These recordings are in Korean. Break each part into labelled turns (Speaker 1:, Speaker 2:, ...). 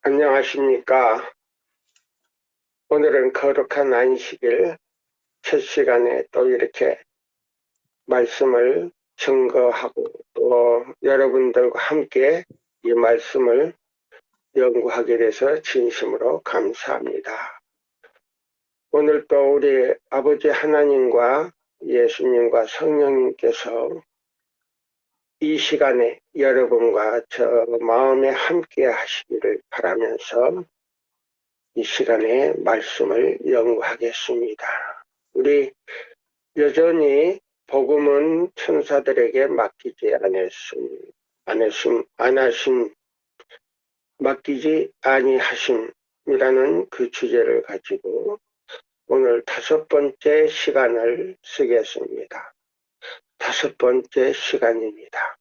Speaker 1: 안녕하십니까. 오늘은 거룩한 안식일 첫 시간에 또 이렇게 말씀을 증거하고 또 여러분들과 함께 이 말씀을 연구하게 돼서 진심으로 감사합니다. 오늘 또 우리 아버지 하나님과 예수님과 성령님께서 이 시간에 여러분과 저 마음에 함께 하시기를 바라면서 이 시간에 말씀을 연구하겠습니다. 우리 여전히 복음은 천사들에게 맡기지 아니하심이라는 그 주제를 가지고 오늘 5번째 시간을 쓰겠습니다. 5번째 시간입니다.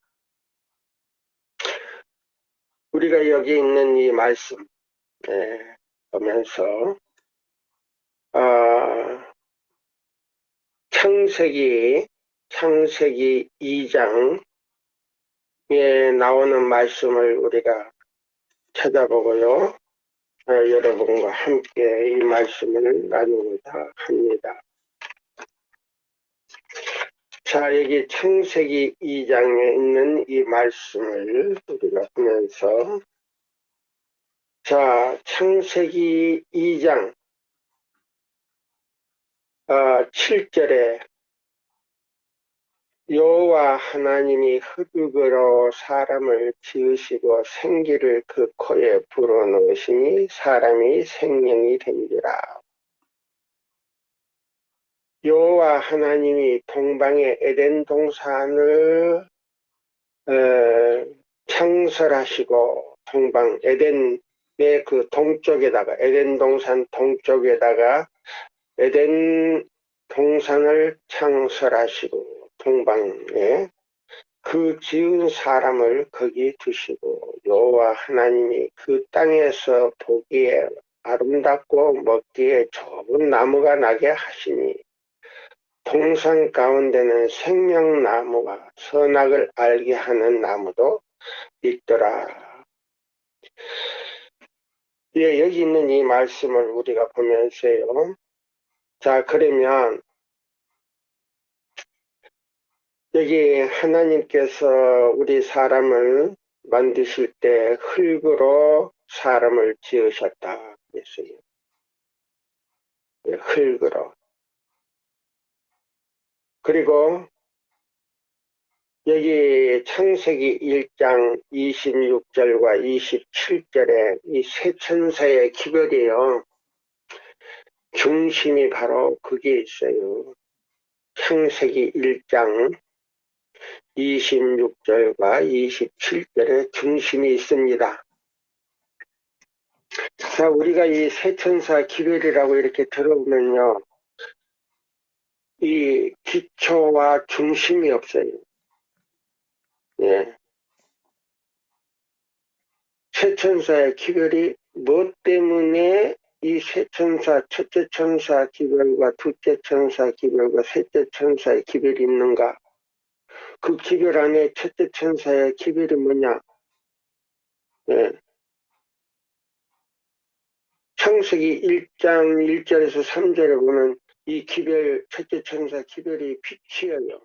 Speaker 1: 우리가 여기 있는 이 말씀 보면서 창세기 2장에 나오는 말씀을 우리가 찾아보고요. 여러분과 함께 이 말씀을 나누고자 합니다. 자, 여기 창세기 2장에 있는 이 말씀을 우리가 보면서 자, 창세기 2장 7절에 여호와 하나님이 흙으로 사람을 지으시고 생기를 그 코에 불어넣으시니 사람이 생명이 된지라. 여호와 하나님이 동방의 에덴 동산을 창설하시고 동방 에덴의 그 동쪽에다가 에덴 동산 동쪽에다가 에덴 동산을 창설하시고 동방에 그 지은 사람을 거기 두시고 여호와 하나님이 그 땅에서 보기에 아름답고 먹기에 좋은 나무가 나게 하시니 동산 가운데는 생명나무와 선악을 알게 하는 나무도 있더라. 예, 여기 있는 이 말씀을 우리가 보면서요. 자, 그러면 여기 하나님께서 우리 사람을 만드실 때 흙으로 사람을 지으셨다 그랬어요. 흙으로. 그리고 여기 창세기 1장 26절과 27절에 이 세 천사의 기별이요. 중심이 바로 그게 있어요. 창세기 1장 26절과 27절에 중심이 있습니다. 자, 우리가 이 세천사 기별이라고 이렇게 들어보면요. 이 기초와 중심이 없어요. 예. 세천사의 기별이 뭐 때문에 이 세천사, 첫째 천사 기별과 둘째 천사 기별과 셋째 천사의 기별이 있는가? 그 기별 안에 첫째 천사의 기별이 뭐냐? 예. 창세기 1장 1절에서 3절에 보면 이 기별, 첫째 천사 기별이 빛이에요.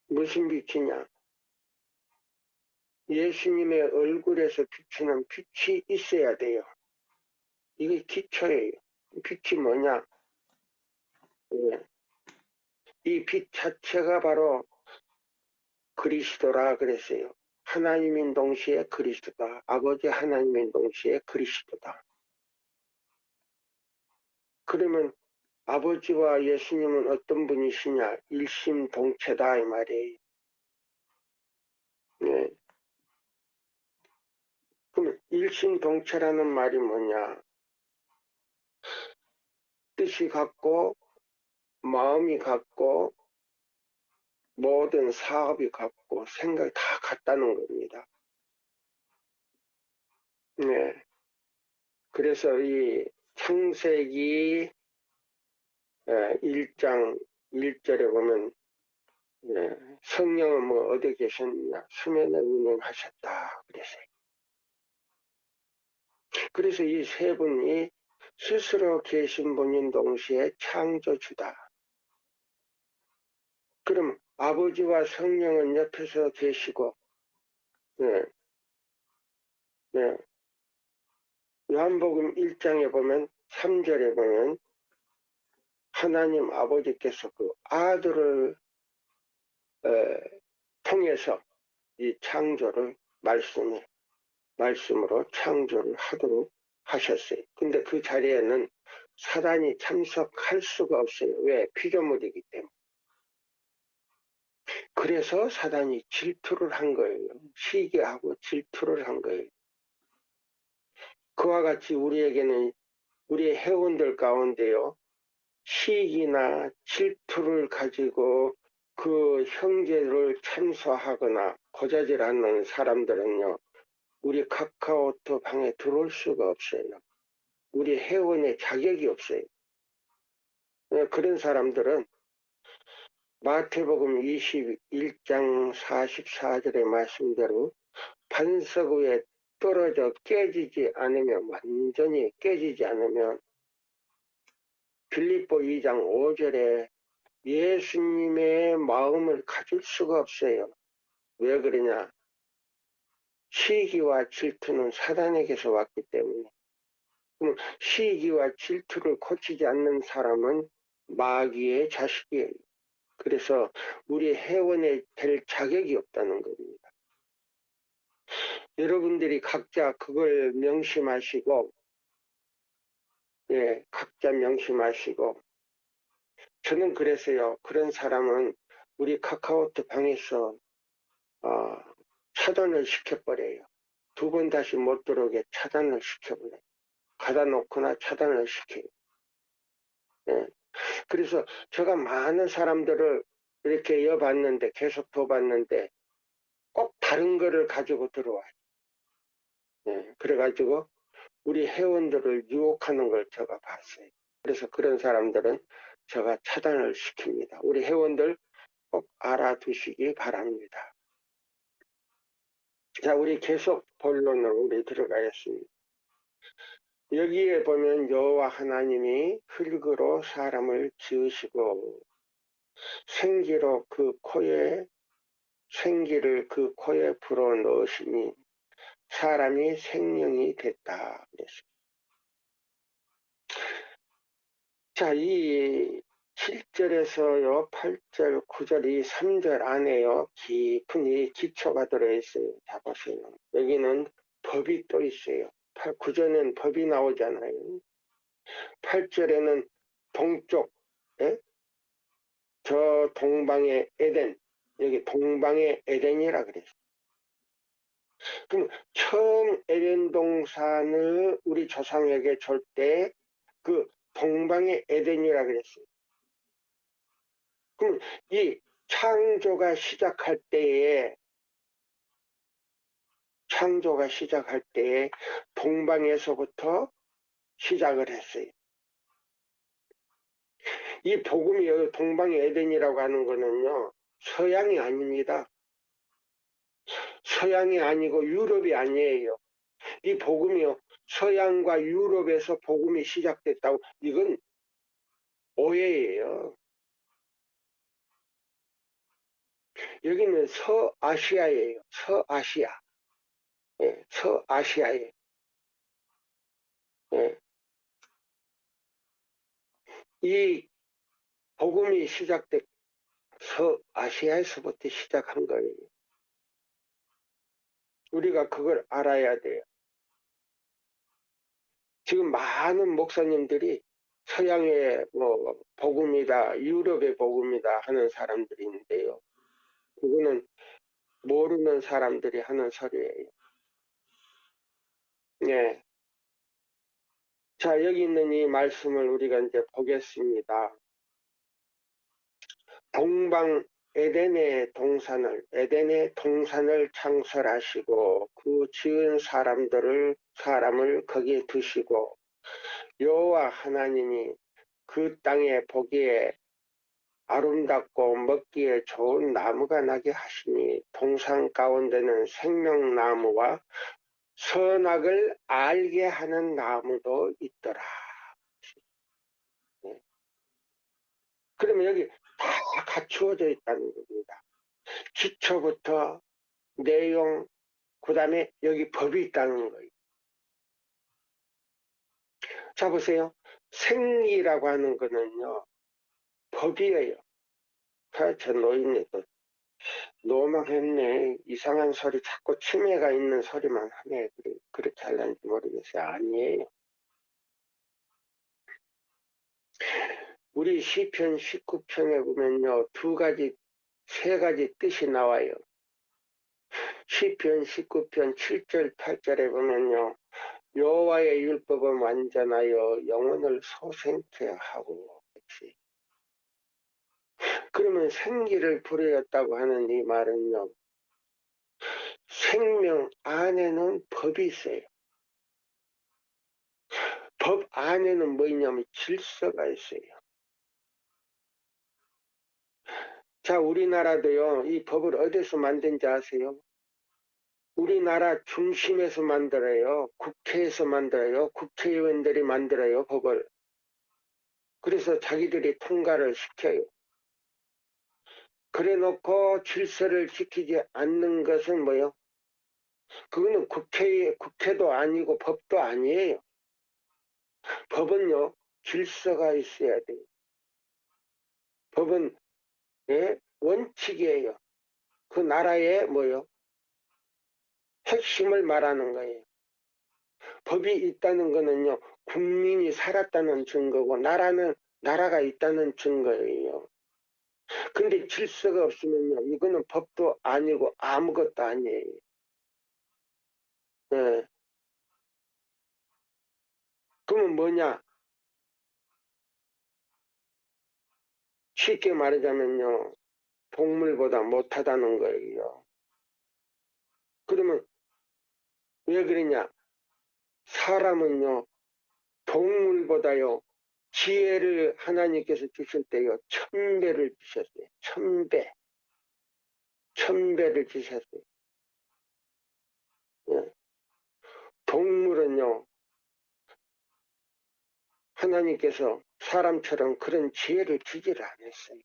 Speaker 1: 무슨 빛이냐? 예수님의 얼굴에서 비추는 빛이 있어야 돼요. 이게 기초예요. 빛이 뭐냐? 예. 이 빛 자체가 바로 그리스도라 그랬어요. 하나님인 동시에 그리스도다. 아버지 하나님인 동시에 그리스도다. 그러면 아버지와 예수님은 어떤 분이시냐? 일심동체다 이 말이에요. 네. 그럼 일심동체라는 말이 뭐냐? 뜻이 같고 마음이 같고 모든 사업이 같고 생각이 다 같다는 겁니다. 네. 그래서 이 창세기 1장 1절에 보면 성령은 뭐 어디 계셨느냐? 수면에 운행하셨다 그랬어요. 그래서 이 세 분이 스스로 계신 분인 동시에 창조주다. 그럼 아버지와 성령은 옆에서 계시고, 네, 네. 요한복음 1장에 보면 3절에 보면 하나님 아버지께서 그 아들을 통해서 이 창조를 말씀으로 창조를 하도록 하셨어요. 근데 그 자리에는 사단이 참석할 수가 없어요. 왜? 피조물이기 때문에. 그래서 사단이 질투를 한 거예요. 시기하고 질투를 한 거예요. 그와 같이 우리에게는 우리의 회원들 가운데요. 시기나 질투를 가지고 그 형제를 참소하거나 고자질하는 사람들은요. 우리 카카오톡 방에 들어올 수가 없어요. 우리 회원의 자격이 없어요. 그런 사람들은 마태복음 21장 44절의 말씀대로 반석 위에 떨어져 깨지지 않으면, 완전히 깨지지 않으면, 빌립보 2장 5절에 예수님의 마음을 가질 수가 없어요. 왜 그러냐? 시기와 질투는 사단에게서 왔기 때문에. 그럼 시기와 질투를 고치지 않는 사람은 마귀의 자식이에요. 그래서 우리 회원이 될 자격이 없다는 겁니다. 여러분들이 각자 그걸 명심하시고, 각자 명심하시고, 저는 그래서요, 그런 사람은 우리 카카오톡 방에서 차단을 시켜버려요. 두 번 다시 못 들어오게 차단을 시켜버려요. 가다 놓거나 차단을 시켜요. 예. 그래서 제가 많은 사람들을 이렇게 이어봤는데, 계속 둬봤는데, 꼭 다른 거를 가지고 들어와요. 그래가지고 우리 회원들을 유혹하는 걸 제가 봤어요. 그래서 그런 사람들은 제가 차단을 시킵니다. 우리 회원들 꼭 알아두시기 바랍니다. 자, 우리 계속 본론으로 우리 들어가겠습니다. 여기에 보면 여호와 하나님이 흙으로 사람을 지으시고 생기를 그 코에 불어 넣으시니 사람이 생명이 됐다. 그랬어요. 자, 이 7절에서요, 8절, 9절, 이 3절 안에요, 깊은 이 기초가 들어있어요. 자, 보세요. 여기는 법이 또 있어요. 9절에는 법이 나오잖아요. 8절에는 동쪽, 예? 저 동방의 에덴, 여기 동방의 에덴이라 그랬어요. 그럼 처음 에덴 동산을 우리 조상에게 줄 때 그 동방의 에덴이라 그랬어요. 그럼 이 창조가 시작할 때에 동방에서부터 시작을 했어요. 이 복음이 동방의 에덴이라고 하는 거는요, 서양이 아닙니다. 서양이 아니고 유럽이 아니에요. 이 복음이요, 서양과 유럽에서 복음이 시작됐다고, 이건 오해예요. 여기는 서아시아예요. 서아시아. 서아시아예요. 이 복음이 시작됐 서아시아에서부터 시작한 거예요. 우리가 그걸 알아야 돼요. 지금 많은 목사님들이 서양의 복음이다, 유럽의 복음이다 하는 사람들이 있는데요. 그거는 모르는 사람들이 하는 소리예요. 네. 자, 여기 있는 이 말씀을 우리가 이제 보겠습니다. 동방 에덴의 동산을 창설하시고 그 지은 사람을 거기에 두시고 여호와 하나님이 그 땅에 보기에 아름답고 먹기에 좋은 나무가 나게 하시니 동산 가운데는 생명나무와 선악을 알게 하는 나무도 있더라. 네. 그러면 여기 다 갖추어져 있다는 겁니다. 기초부터 내용, 그 다음에 여기 법이 있다는 거예요. 자, 보세요. 생리라고 하는 거는요, 법이에요. 저 노인네 또 노망했네. 이상한 소리, 자꾸 치매가 있는 소리만 하네. 그렇게 하려는지 모르겠어요. 아니에요. 우리 시편 19편에 보면요, 세 가지 뜻이 나와요. 시편 19편 7절, 8절에 보면요, 여호와의 율법은 완전하여 영혼을 소생케 하고, 그렇지. 그러면 생기를 부르였다고 하는 이 말은요, 생명 안에는 법이 있어요. 법 안에는 뭐 있냐면 질서가 있어요. 자, 우리나라도요, 이 법을 어디서 만든지 아세요? 우리나라 중심에서 만들어요. 국회에서 만들어요. 국회의원들이 만들어요, 법을. 그래서 자기들이 통과를 시켜요. 그래 놓고 질서를 지키지 않는 것은 뭐요? 그거는 국회도 아니고 법도 아니에요. 법은요, 질서가 있어야 돼요. 법은, 예, 원칙이에요. 그 나라의 뭐요? 핵심을 말하는 거예요. 법이 있다는 거는요, 국민이 살았다는 증거고, 나라가 있다는 증거예요. 근데 질서가 없으면요, 이거는 법도 아니고 아무것도 아니에요. 예. 그러면 뭐냐? 쉽게 말하자면요, 동물보다 못하다는 거예요. 그러면 왜 그러냐? 사람은요, 동물보다요, 지혜를 하나님께서 주실 때요, 1000배를 주셨어요. 1000배. 1000배를 주셨어요. 예. 동물은요, 하나님께서 사람처럼 그런 지혜를 주지를 않았어요.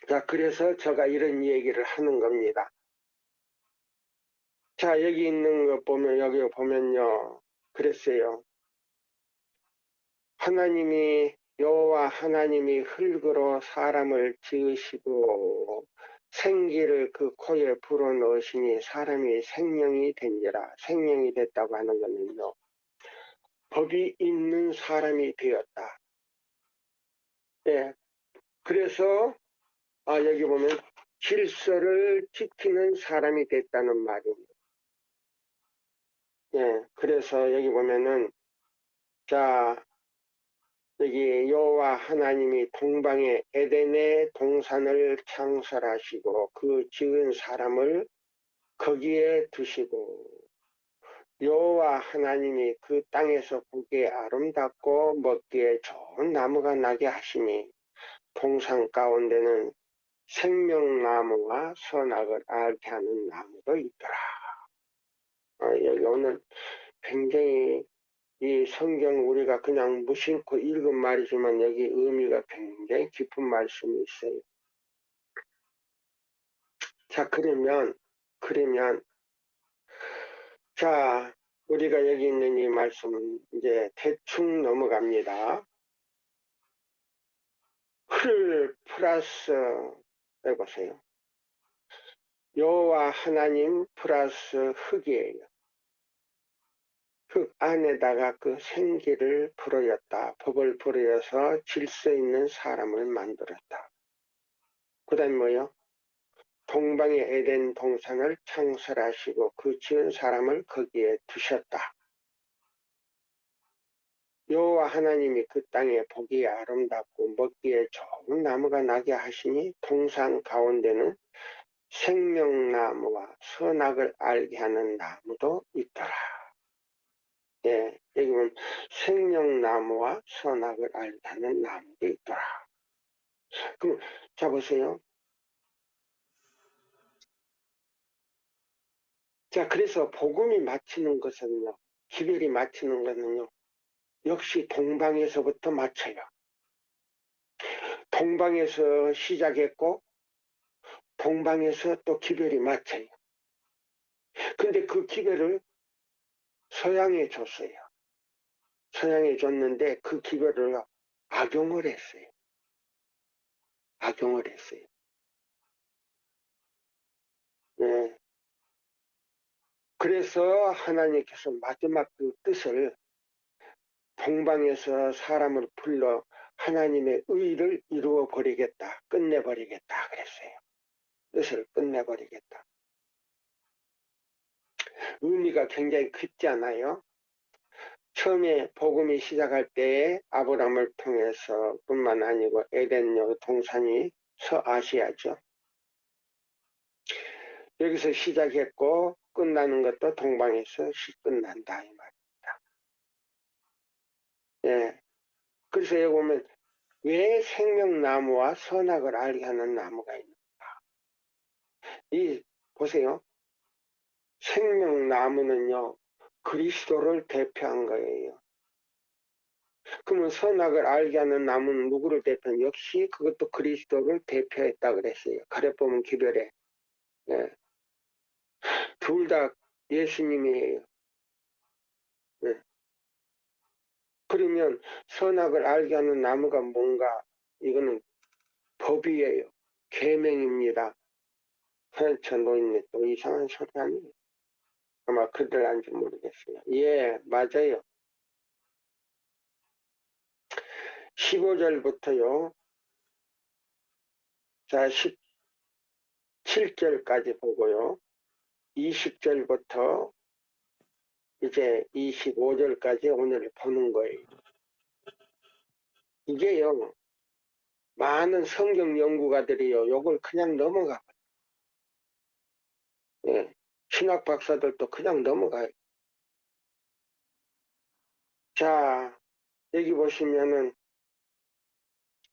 Speaker 1: 자, 그래서 제가 이런 얘기를 하는 겁니다. 자, 여기 있는 거 보면, 여기 보면요. 그랬어요. 여호와 하나님이 흙으로 사람을 지으시고 생기를 그 코에 불어넣으시니 사람이 생명이 된지라. 생명이 됐다고 하는 거는요, 법이 있는 사람이 되었다. 예. 그래서 여기 보면 질서를 지키는 사람이 됐다는 말입니다. 예. 그래서 여기 보면은, 자, 여기 여호와 하나님이 동방의 에덴의 동산을 창설하시고 그 지은 사람을 거기에 두시고, 여호와 하나님이 그 땅에서 보기에 아름답고 먹기에 좋은 나무가 나게 하시니 동산 가운데는 생명나무와 선악을 알게 하는 나무도 있더라. 여기 오늘 굉장히 이 성경 우리가 그냥 무심코 읽은 말이지만 여기 의미가 굉장히 깊은 말씀이 있어요. 자, 그러면, 자, 우리가 여기 있는 이 말씀은 이제 대충 넘어갑니다. 흙 플러스, 해보세요. 여호와 하나님 플러스 흙이에요. 흙 안에다가 그 생기를 불어였다. 법을 불어여서 질서 있는 사람을 만들었다. 그 다음에 뭐요? 동방의 에덴 동산을 창설하시고 그 지은 사람을 거기에 두셨다. 여호와 하나님이 그 땅에 보기에 아름답고 먹기에 좋은 나무가 나게 하시니 동산 가운데는 생명나무와 선악을 알게 하는 나무도 있더라. 예, 여기 보면 생명나무와 선악을 알게 하는 나무도 있더라. 그럼 자 보세요. 자, 그래서 복음이 마치는 것은요, 기별이 마치는 것은요, 역시 동방에서부터 마쳐요. 동방에서 시작했고 동방에서 또 기별이 마쳐요. 근데 그 기별을 서양에 줬어요. 서양에 줬는데 그 기별을 악용을 했어요. 악용을 했어요. 네. 그래서 하나님께서 마지막 그 뜻을 동방에서 사람을 불러 하나님의 의를 이루어 버리겠다, 끝내버리겠다 그랬어요. 뜻을 끝내버리겠다. 의미가 굉장히 깊잖아요. 처음에 복음이 시작할 때에 아브라함을 통해서 뿐만 아니고 에덴 동산이 서아시아죠. 여기서 시작했고 끝나는 것도 동방에서 끝난다 이 말입니다. 예. 그래서 여기 보면 왜 생명나무와 선악을 알게 하는 나무가 있는가? 이 보세요. 생명나무는요 그리스도를 대표한 거예요. 그러면 선악을 알게 하는 나무는 누구를 대표한? 역시 그것도 그리스도를 대표했다 그랬어요. 가려보면 기별에. 예. 둘 다 예수님이에요. 예. 그러면 선악을 알게 하는 나무가 뭔가? 이거는 법이에요. 계명입니다. 저 노인네 또 이상한 소리 아니에요. 아마 그들 안지 모르겠어요. 예, 맞아요. 15절부터요. 자, 17절까지 보고요. 20절부터 이제 25절까지 오늘 보는 거예요. 이게요, 많은 성경 연구가들이요, 요걸 그냥 넘어가. 예, 신학 박사들도 그냥 넘어가요. 자, 여기 보시면은,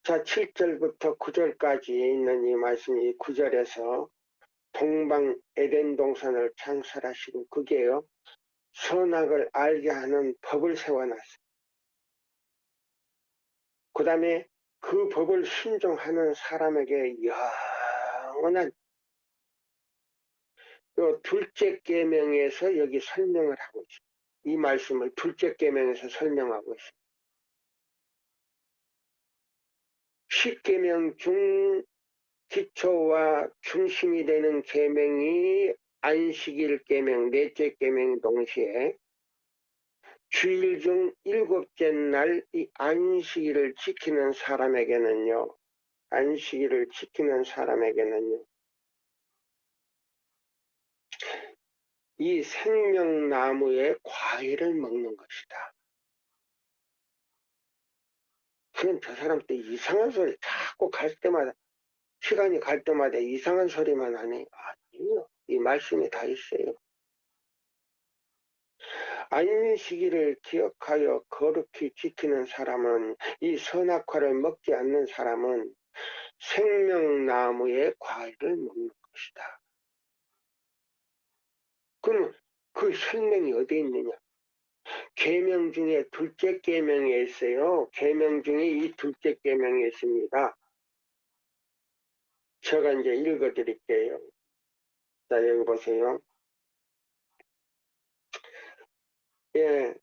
Speaker 1: 자, 7절부터 9절까지 있는 이 말씀이 9절에서 동방 에덴 동산을 창설하시고, 그게요, 선악을 알게 하는 법을 세워놨어요. 그 다음에 그 법을 순종하는 사람에게 영원한 요 둘째 계명에서 여기 설명을 하고 있어요. 이 말씀을 둘째 계명에서 설명하고 있어요. 10계명 중 기초와 중심이 되는 계명이 안식일 계명, 넷째 계명 동시에 주일 중 일곱째 날 이 안식일을 지키는 사람에게는요, 안식일을 지키는 사람에게는요, 이 생명나무의 과일을 먹는 것이다. 그건 저 사람 또 이상한 소리 자꾸 갈 때마다, 시간이 갈 때마다 이상한 소리만 하네. 아니요. 이 말씀이 다 있어요. 안식일을 기억하여 거룩히 지키는 사람은, 이 선악과를 먹지 않는 사람은 생명나무의 과일을 먹는 것이다. 그럼 그 설명이 어디에 있느냐? 계명 중에 둘째 계명에 있어요. 계명 중에 이 둘째 계명에 있습니다. 제가 이제 읽어드릴게요. 자, 여기 보세요. 예.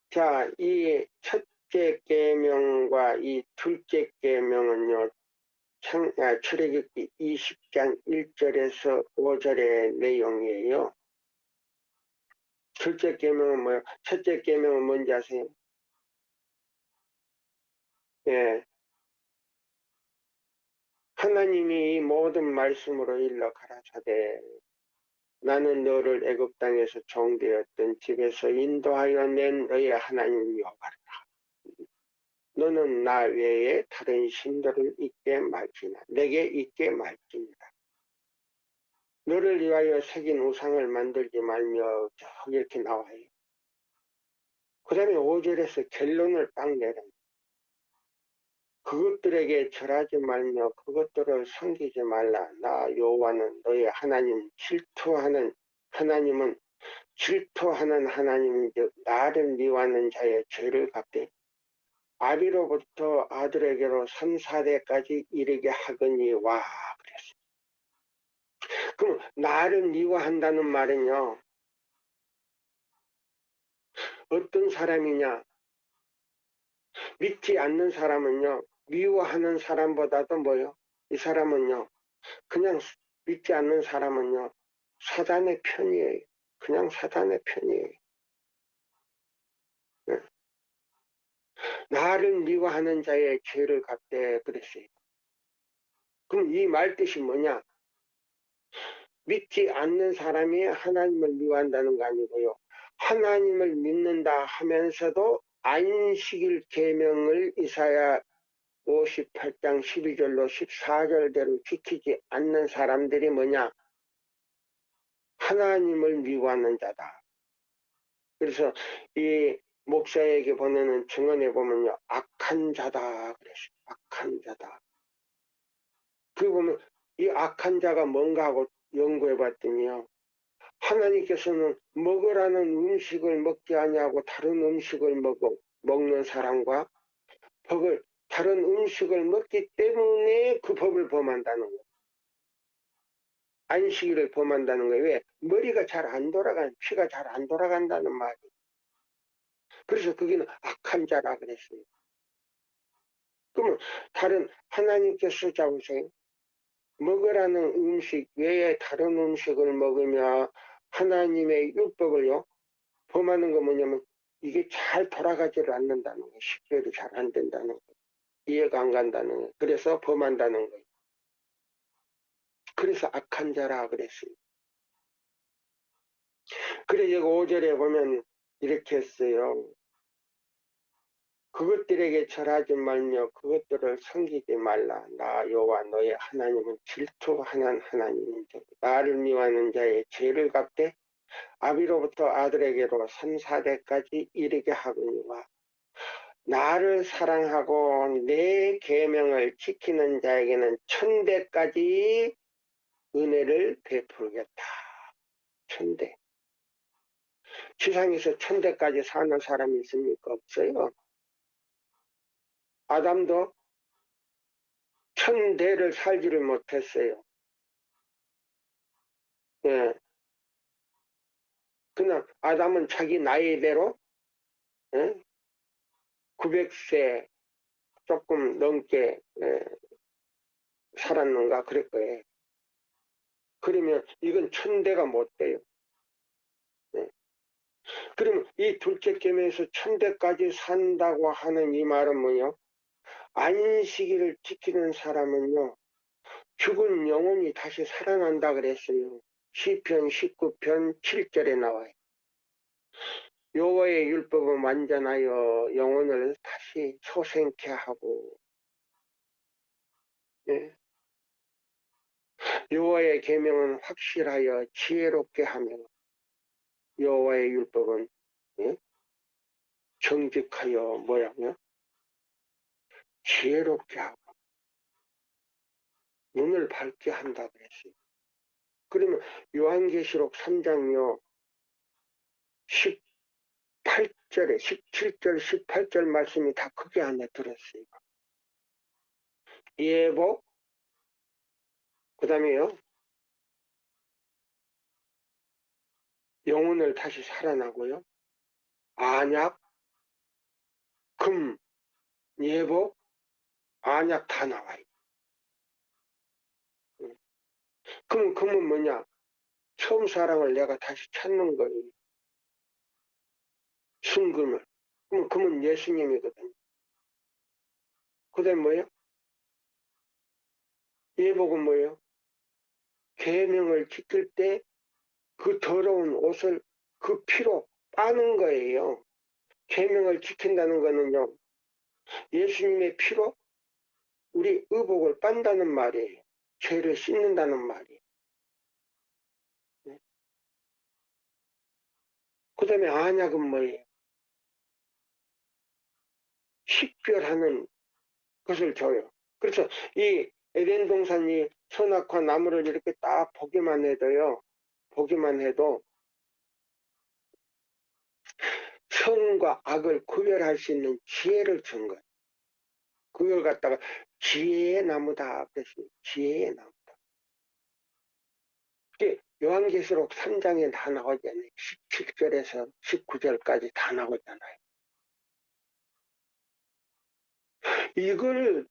Speaker 1: 자, 이 첫째 계명과 이 둘째 계명은요, 출애굽기 20장 1절에서 5절의 내용이에요. 둘째 계명은 뭐예요? 첫째 계명은 뭔지 아세요? 예. 하나님이 모든 말씀으로 일러 가라사대 나는 너를 애굽 땅에서 종되었던 집에서 인도하여 낸 너의 하나님 여호와라. 너는 나 외에 다른 신들을 있게 말지나 내게 있게 말지니라. 너를 위하여 새긴 우상을 만들지 말며 이렇게 나와요. 그 다음에 5절에서 결론을 딱 내라. 그것들에게 절하지 말며 그것들을 섬기지 말라. 나 여호와는 너의 하나님. 질투하는 하나님은 질투하는 하나님인즉 나를 미워하는 자의 죄를 갚되 아비로부터 아들에게로 3, 4대까지 이르게 하거니와 그랬어요. 그럼 나를 미워한다는 말은요, 어떤 사람이냐? 믿지 않는 사람은요, 미워하는 사람보다도 뭐요? 이 사람은요, 그냥 믿지 않는 사람은요, 사단의 편이에요. 그냥 사단의 편이에요. 네. 나를 미워하는 자의 죄를 갚되 그랬어요. 그럼 이 말 뜻이 뭐냐? 믿지 않는 사람이 하나님을 미워한다는 거 아니고요. 하나님을 믿는다 하면서도 안식일 계명을 이사야 58장 12절로 14절대로 지키지 않는 사람들이 뭐냐? 하나님을 미워하는 자다. 그래서 이 목사에게 보내는 증언에 보면요, 악한 자다 그랬어요. 악한 자다. 그 보면 이 악한 자가 뭔가 하고 연구해 봤더니요, 하나님께서는 먹으라는 음식을 먹지 아니하고 다른 음식을 먹는 사람과 다른 음식을 먹기 때문에 그 법을 범한다는 거예요. 안식일을 범한다는 거예요. 왜? 머리가 잘 안 피가 잘 안 돌아간다는 말이에요. 그래서 거기는 악한 자라 그랬어요. 그러면 다른 하나님께서 잡으세요. 먹으라는 음식 외에 다른 음식을 먹으며 하나님의 율법을요 범하는 거 뭐냐면 이게 잘 돌아가지를 않는다는 거예요. 식별이 잘 안 된다는 거예요. 이해가 안 간다는 거예요. 그래서 범한다는 거예요. 그래서 악한 자라 그랬어요. 그래서 5절에 보면 이렇게 했어요. 그것들에게 절하지 말며 그것들을 섬기지 말라. 나 여호와 너의 하나님은 질투하는 하나님인데 나를 미워하는 자의 죄를 갚되 아비로부터 아들에게로 3, 4대까지 이르게 하거니와 나를 사랑하고 내 계명을 지키는 자에게는 1000대까지 은혜를 베풀겠다. 1000대. 지상에서 1000대까지 사는 사람이 있습니까? 없어요. 아담도 1000대를 살지를 못했어요. 예. 그냥 아담은 자기 나이대로 900세 조금 넘게 살았는가 그럴 거예요. 그러면 이건 1000대가 못 돼요. 예. 그러면 이 둘째 계명에서 1000대까지 산다고 하는 이 말은 뭐요? 안식일을 지키는 사람은요, 죽은 영혼이 다시 살아난다 그랬어요. 시편 19편 7절에 나와요. 여호와의 율법은 완전하여 영혼을 다시 소생케 하고, 예. 여호와의 계명은 확실하여 지혜롭게 하며 여호와의 율법은 예? 정직하여 뭐라고요? 지혜롭게 하고 눈을 밝게 한다 그랬어요. 그러면 요한계시록 3장요 18절에 17절 18절 말씀이 다 거기 안에 들었어요. 예복 그 다음에요 영혼을 다시 살아나고요 안약 금 예복 안약 다 나와요. 그럼 금은 뭐냐? 처음 사랑을 내가 다시 찾는 거예요. 순금을. 그럼 금은 예수님이거든요. 그 다음에 뭐예요? 예복은 뭐예요? 계명을 지킬 때 그 더러운 옷을 그 피로 빠는 거예요. 계명을 지킨다는 거는요. 예수님의 피로 우리 의복을 빤다는 말이에요. 죄를 씻는다는 말이에요. 그 다음에 안약은 뭐예요? 식별하는 것을 줘요. 그래서 이 에덴 동산이 선악과 나무를 이렇게 딱 보기만 해도요. 보기만 해도 선과 악을 구별할 수 있는 지혜를 준 거예요. 그걸 갖다가 지혜의 나무다 그랬습니다. 지혜의 나무다. 이게 요한계시록 3장에 다 나오잖아요. 17절에서 19절까지 다 나오잖아요. 이걸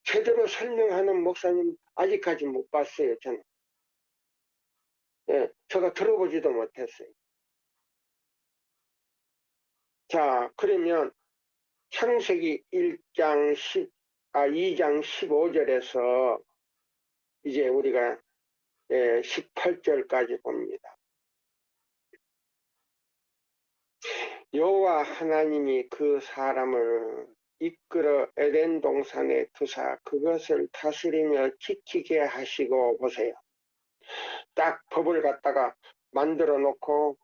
Speaker 1: 제대로 설명하는 목사님 아직까지 못 봤어요. 저는. 예, 제가 들어보지도 못했어요. 자, 그러면 창세기 2장 15절에서 이제 우리가 18절까지 봅니다. 여호와 하나님이 그 사람을 이끌어 에덴 동산에 두사 그것을 다스리며 지키게 하시고. 보세요. 딱 법을 갖다가 만들어 놓고,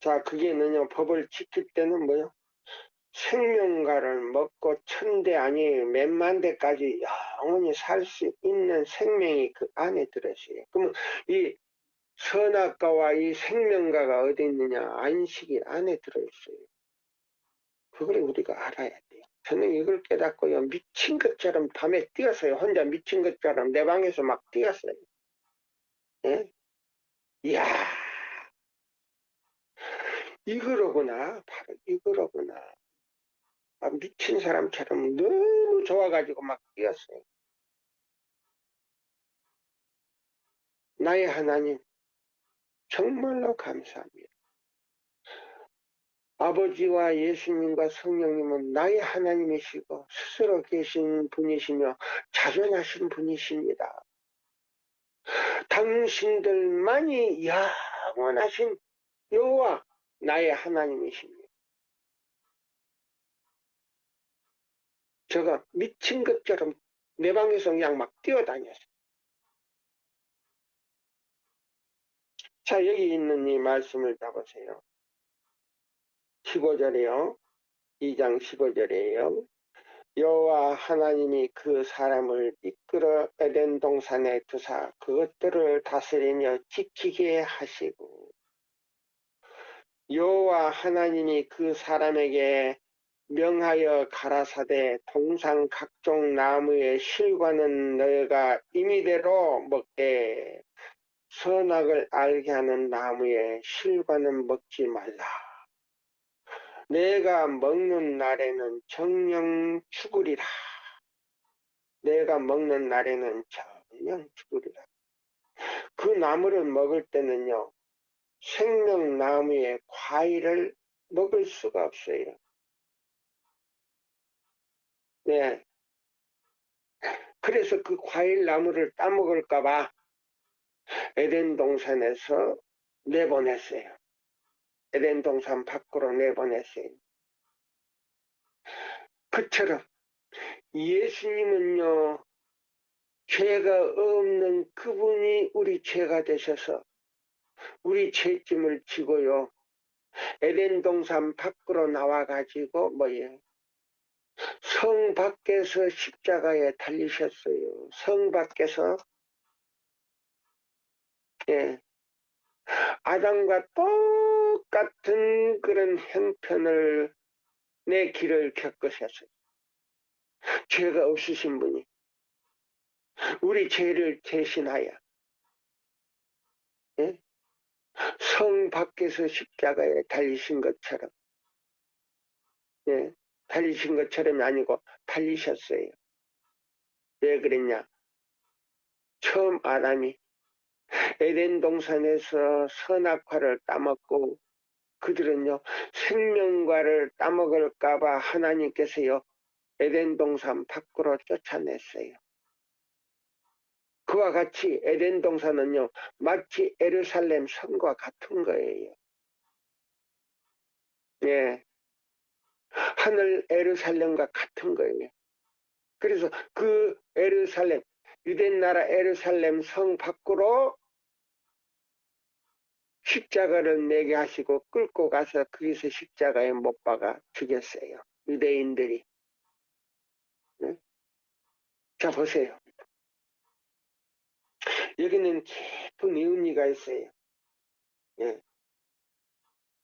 Speaker 1: 자, 그게는요, 법을 지킬 때는 뭐요? 생명과를 먹고 천대 아니 몇만 대까지 영원히 살 수 있는 생명이 그 안에 들어있어요. 그러면 이 선악과와 이 생명과가 어디 있느냐? 안식일 안에 들어있어요. 그걸 우리가 알아야 돼요. 저는 이걸 깨닫고요, 미친 것처럼 밤에 뛰었어요. 혼자 미친 것처럼 내 방에서 막 뛰었어요. 예? 이야, 이거로구나. 바로 이거로구나. 미친 사람처럼 너무 좋아가지고 막 뛰었어요. 나의 하나님, 정말로 감사합니다. 아버지와 예수님과 성령님은 나의 하나님이시고 스스로 계신 분이시며 자존하신 분이십니다. 당신들만이 영원하신 여호와 나의 하나님이십니다. 제가 미친 것처럼 내 방에서 그냥 막 뛰어다녔어요. 자, 여기 있는 이 말씀을 따보세요. 15절이요. 2장 15절이에요. 여호와 하나님이 그 사람을 이끌어 에덴 동산에 두사 그것들을 다스리며 지키게 하시고, 여호와 하나님이 그 사람에게 명하여 가라사대 동산 각종 나무의 실과는 너희가 임의대로 먹되 선악을 알게 하는 나무의 실과는 먹지 말라. 내가 먹는 날에는 정령 죽으리라. 내가 먹는 날에는 정령 죽으리라. 그 나무를 먹을 때는요, 생명나무의 과일을 먹을 수가 없어요. 네. 그래서 그 과일 나무를 따먹을까봐 에덴 동산에서 내보냈어요. 에덴 동산 밖으로 내보냈어요. 그처럼 예수님은요, 죄가 없는 그분이 우리 죄가 되셔서 우리 죄짐을 지고요, 에덴 동산 밖으로 나와가지고 뭐예요? 성 밖에서 십자가에 달리셨어요. 성 밖에서. 예, 아담과 똑같은 그런 형편을 내 길을 겪으셨어요. 죄가 없으신 분이 우리 죄를 대신하여, 예? 성 밖에서 십자가에 달리신 것처럼, 예? 달리신 것처럼이 아니고 달리셨어요. 왜 그랬냐? 처음 아담이 에덴 동산에서 선악과를 따먹고 그들은요, 생명과를 따먹을까봐 하나님께서요, 에덴 동산 밖으로 쫓아냈어요. 그와 같이 에덴 동산은요, 마치 예루살렘 성과 같은 거예요. 예, 하늘 예루살렘과 같은 거예요. 그래서 그 예루살렘, 유대나라 예루살렘 성 밖으로 십자가를 내게 하시고 끌고 가서 거기서 십자가에 못 박아 죽였어요. 유대인들이. 예? 자, 보세요. 여기는 깊은 의미가 있어요. 예.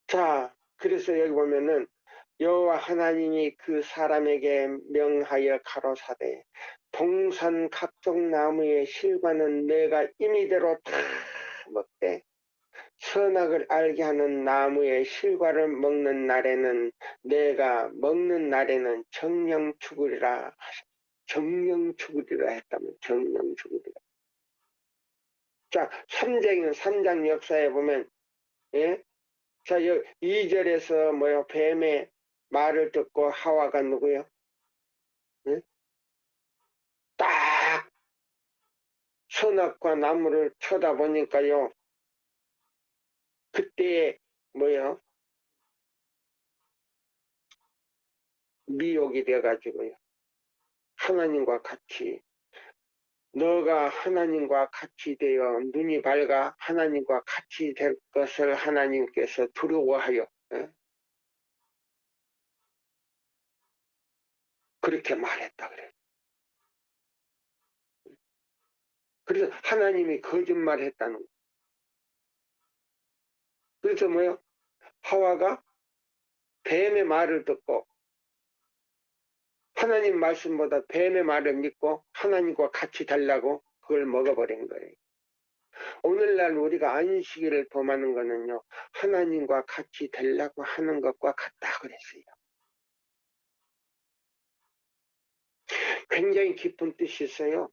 Speaker 1: 자, 그래서 여기 보면은 여호와 하나님이 그 사람에게 명하여 가로사대 동산 각종 나무의 실과는 내가 임의대로 다 먹되 선악을 알게 하는 나무의 실과를 먹는 날에는 내가 먹는 날에는 정령 죽으리라. 정령 죽으리라 했다면 정령 죽으리라. 자, 3장 역사에 보면, 예? 자, 2절에서 뭐요? 뱀의 말을 듣고 하와가 누구요? 예? 딱 선악과 나무를 쳐다보니까요. 그때 뭐요? 미혹이 돼가지고요. 하나님과 같이 너가 하나님과 같이 되어 눈이 밝아 하나님과 같이 될 것을 하나님께서 두려워하여 그렇게 말했다 그래. 그래서 하나님이 거짓말했다는 거. 그래서 뭐요? 하와가 뱀의 말을 듣고 하나님 말씀보다 뱀의 말을 믿고 하나님과 같이 달라고 그걸 먹어버린 거예요. 오늘날 우리가 안식일을 범하는 거는요. 하나님과 같이 되려고 하는 것과 같다 그랬어요. 굉장히 깊은 뜻이 있어요.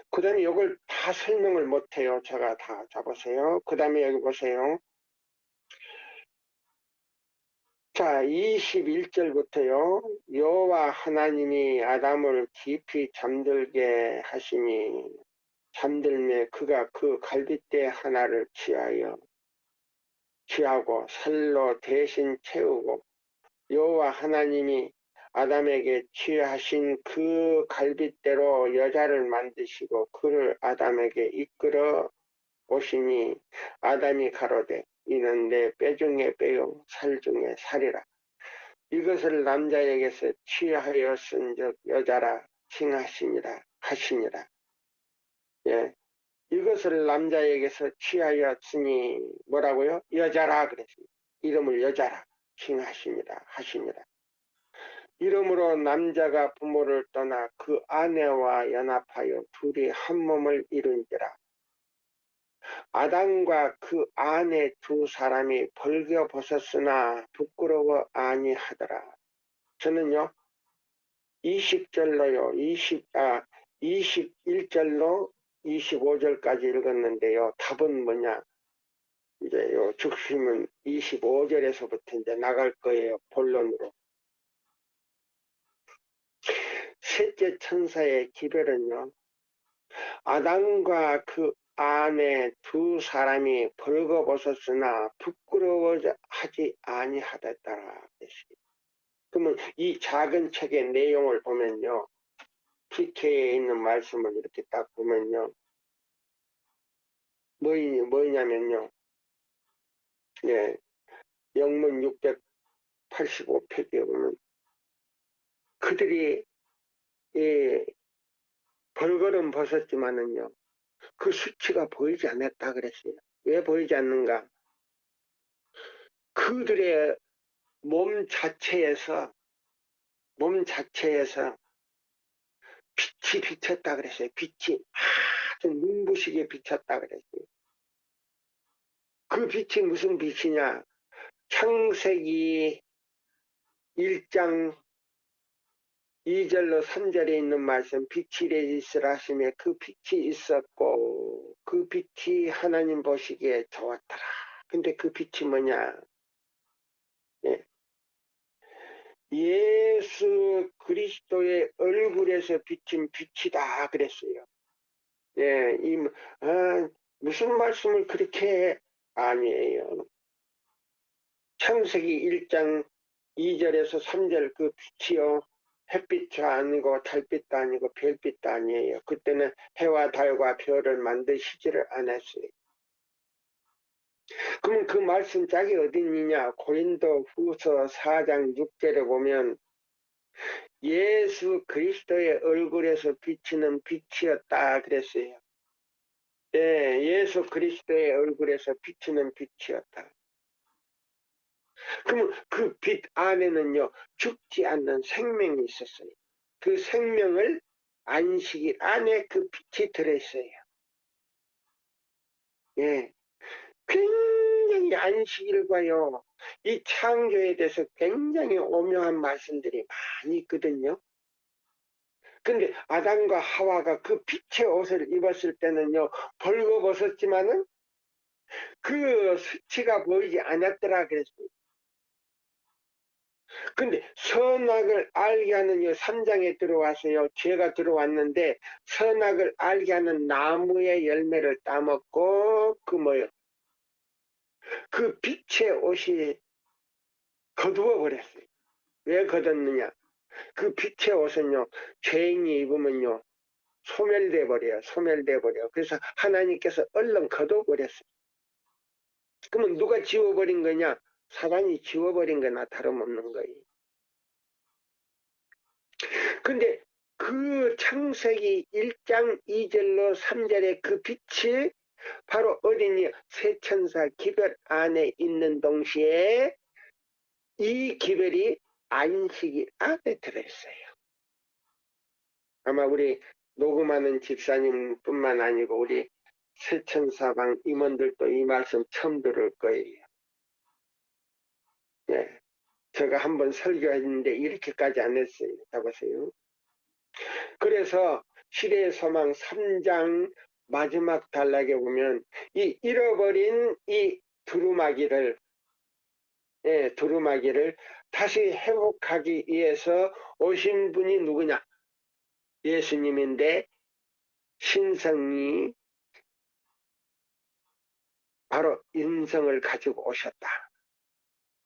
Speaker 1: 그 다음에 이걸 다 설명을 못해요. 제가 다 잡으세요. 그 다음에 여기 보세요. 자, 21절부터요. 여호와 하나님이 아담을 깊이 잠들게 하시니 잠들매 그가 그 갈빗대 하나를 취하고 살로 대신 채우고 여호와 하나님이 아담에게 취하신 그 갈빗대로 여자를 만드시고 그를 아담에게 이끌어 오시니 아담이 가로되 이는 내 뼈 중에 뼈요 살 중에 살이라. 이것을 남자에게서 취하였은즉 여자라 칭하시니라 하시니라. 예, 이것을 남자에게서 취하였으니 뭐라고요? 여자라 그랬습니다. 이름을 여자라 칭하시니라 하시니라. 이름으로 남자가 부모를 떠나 그 아내와 연합하여 둘이 한 몸을 이룬지라. 아담과 그 아내 두 사람이 벌거벗었으나 부끄러워 아니하더라. 저는요 20절로요 21절로 25절까지 읽었는데요. 답은 뭐냐? 이제 요 중심은 25절에서부터 이제 나갈 거예요. 본론으로. 셋째 천사의 기별은요. 아담과 그 아내 두 사람이 벌거벗었으나 부끄러워하지 아니하였더라. 그러면 이 작은 책의 내용을 보면요. PK에 있는 말씀을 이렇게 딱 보면요. 뭐냐면요. 예, 영문 685페이지에 보면 그들이 예, 벌거름 벗었지만은요. 그 수치가 보이지 않았다 그랬어요. 왜 보이지 않는가? 그들의 몸 자체에서 빛이 비쳤다 그랬어요. 빛이 아주 눈부시게 비쳤다 그랬어요. 그 빛이 무슨 빛이냐? 창세기 1장 2절로 3절에 있는 말씀 빛이 있으라 하시며 그 빛이 있었고 그 빛이 하나님 보시기에 좋았더라. 근데 그 빛이 뭐냐? 예. 예수 그리스도의 얼굴에서 비친 빛이다 그랬어요. 예, 무슨 말씀을 그렇게 해? 아니에요. 창세기 1장 2절에서 3절 그 빛이요. 햇빛도 아니고 달빛도 아니고 별빛도 아니에요. 그때는 해와 달과 별을 만드시지를 않았어요. 그러면 그 말씀 짝이 어디 있느냐? 고린도 후서 4장 6절에 보면 예수 그리스도의 얼굴에서 비치는 빛이었다 그랬어요. 예, 예수 그리스도의 얼굴에서 비치는 빛이었다. 그러면 그 빛 안에는요, 죽지 않는 생명이 있었어요. 그 생명을 안식일 안에 그 빛이 들어있어요. 예. 굉장히 안식일과요, 이 창조에 대해서 굉장히 오묘한 말씀들이 많이 있거든요. 근데 아담과 하와가 그 빛의 옷을 입었을 때는요, 벌거벗었지만은 그 수치가 보이지 않았더라 그랬어요. 근데 선악을 알게 하는 이 3장에 들어와서요, 죄가 들어왔는데 선악을 알게 하는 나무의 열매를 따먹고 그 뭐요, 그 빛의 옷이 거두어 버렸어요. 왜 거뒀느냐? 그 빛의 옷은요, 죄인이 입으면요, 소멸돼 버려요. 소멸돼 버려요. 그래서 하나님께서 얼른 거둬 버렸어요. 그러면 누가 지워버린 거냐? 사단이 지워버린 거나 다름없는 거예요. 근데 그 창세기 1장 2절로 3절의 그 빛이 바로 어린이 세천사 기별 안에 있는 동시에 이 기별이 안식일 안에 들어있어요. 아마 우리 녹음하는 집사님뿐만 아니고 우리 세천사방 임원들도 이 말씀 처음 들을 거예요. 예. 제가 한번 설교했는데 이렇게까지 안 했어요. 잡으세요. 그래서 시대의 소망 3장 마지막 단락에 보면 이 잃어버린 이 두루마기를, 예, 두루마기를 다시 회복하기 위해서 오신 분이 누구냐? 예수님인데 신성이 바로 인성을 가지고 오셨다.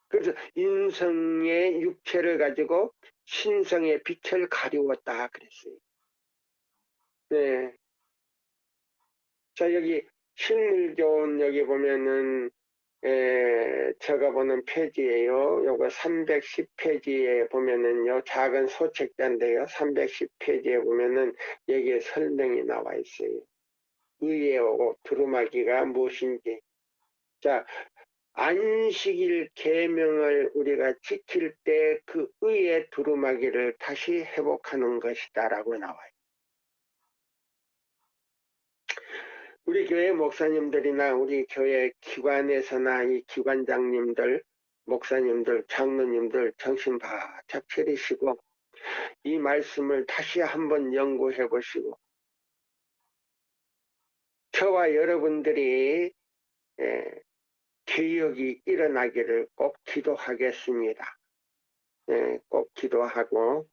Speaker 1: 그래서 인성의 육체를 가지고 신성의 빛을 가리웠다 그랬어요. 네. 자, 여기 식물교훈 여기 보면은 제가 보는 페이지예요. 요거 310페이지에 보면은요, 작은 소책자인데요. 310페이지에 보면은 여기에 설명이 나와 있어요. 의에 오고 두루마기가 무엇인지. 자, 안식일 계명을 우리가 지킬 때 그 의의 두루마기를 다시 회복하는 것이다라고 나와요. 우리 교회 목사님들이나 우리 교회 기관에서나 이 기관장님들, 목사님들, 장로님들 정신 바짝 차리시고 이 말씀을 다시 한번 연구해 보시고 저와 여러분들이 개혁이 일어나기를 꼭 기도하겠습니다. 꼭 기도하고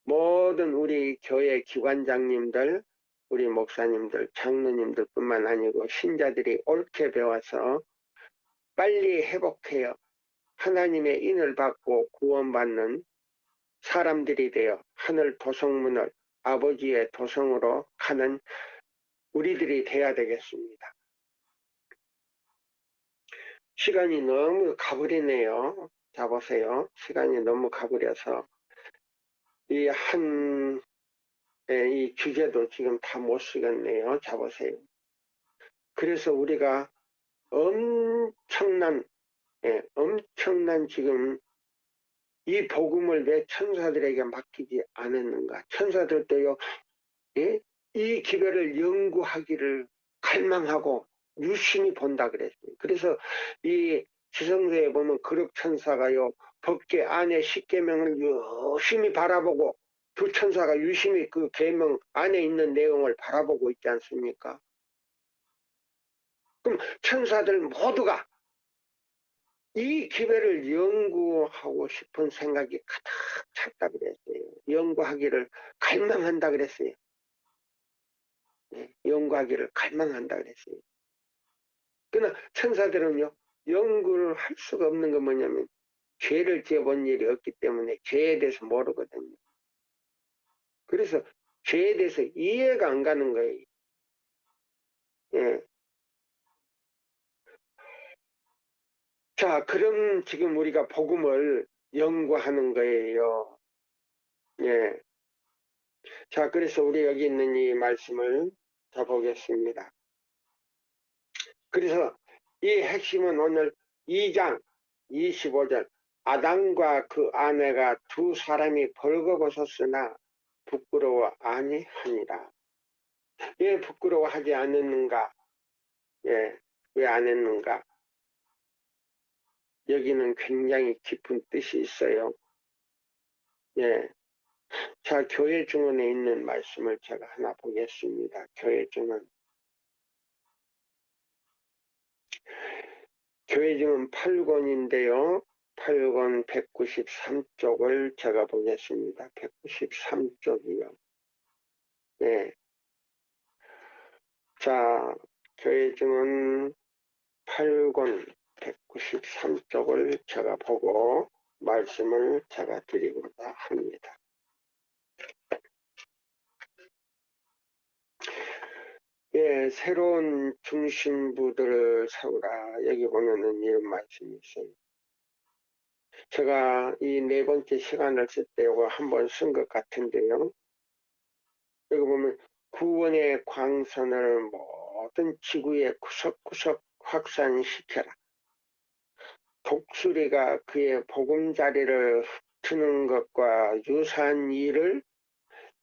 Speaker 1: 모든 우리 교회 기관장님들, 우리 목사님들, 장로님들 뿐만 아니고 신자들이 옳게 배워서 빨리 회복해요. 하나님의 인을 받고 구원받는 사람들이 되어 하늘 도성문을 아버지의 도성으로 가는 우리들이 돼야 되겠습니다. 시간이 너무 가버리네요. 자, 보세요. 시간이 너무 가버려서 이 주제도 지금 다 못 쓰겠네요. 자, 보세요. 그래서 우리가 엄청난 지금 이 복음을 왜 천사들에게 맡기지 않았는가? 천사들도요, 예? 이 기별을 연구하기를 갈망하고 유심히 본다 그랬어요. 그래서 이 지성서에 보면 거룩 천사가요, 법계 안에 십계명을 유심히 바라보고 두 천사가 유심히 그 계명 안에 있는 내용을 바라보고 있지 않습니까? 그럼 천사들 모두가 이 기별을 연구하고 싶은 생각이 가득 찼다 그랬어요. 연구하기를 갈망한다 그랬어요. 연구하기를 갈망한다 그랬어요. 그러나 천사들은요, 연구를 할 수가 없는 건 뭐냐면 죄를 지어본 일이 없기 때문에 죄에 대해서 모르거든요. 그래서 죄에 대해서 이해가 안 가는 거예요. 예. 자, 그럼 지금 우리가 복음을 연구하는 거예요. 예. 자, 그래서 우리 여기 있는 이 말씀을 자 보겠습니다. 그래서 이 핵심은 오늘 2장 25절 아담과 그 아내가 두 사람이 벌거벗었으나 부끄러워 아니하니라. 왜 부끄러워하지 않았는가? 예, 왜 안 했는가? 여기는 굉장히 깊은 뜻이 있어요. 예. 자, 교회 증언에 있는 말씀을 제가 하나 보겠습니다. 교회 증언. 교회 증언 8권인데요. 8권 193쪽을 제가 보겠습니다. 193쪽이요. 예. 자, 교회 증언 8권 193쪽을 제가 보고 말씀을 제가 드리고자 합니다. 예, 새로운 중심부들을 세우라. 여기 보면은 이런 말씀이 있어요. 제가 이 네 번째 시간을 쓸 때 이거 한번 쓴 것 같은데요. 여기 보면 구원의 광선을 모든 지구에 구석구석 확산시켜라. 독수리가 그의 보금자리를 흩트는 것과 유사한 일을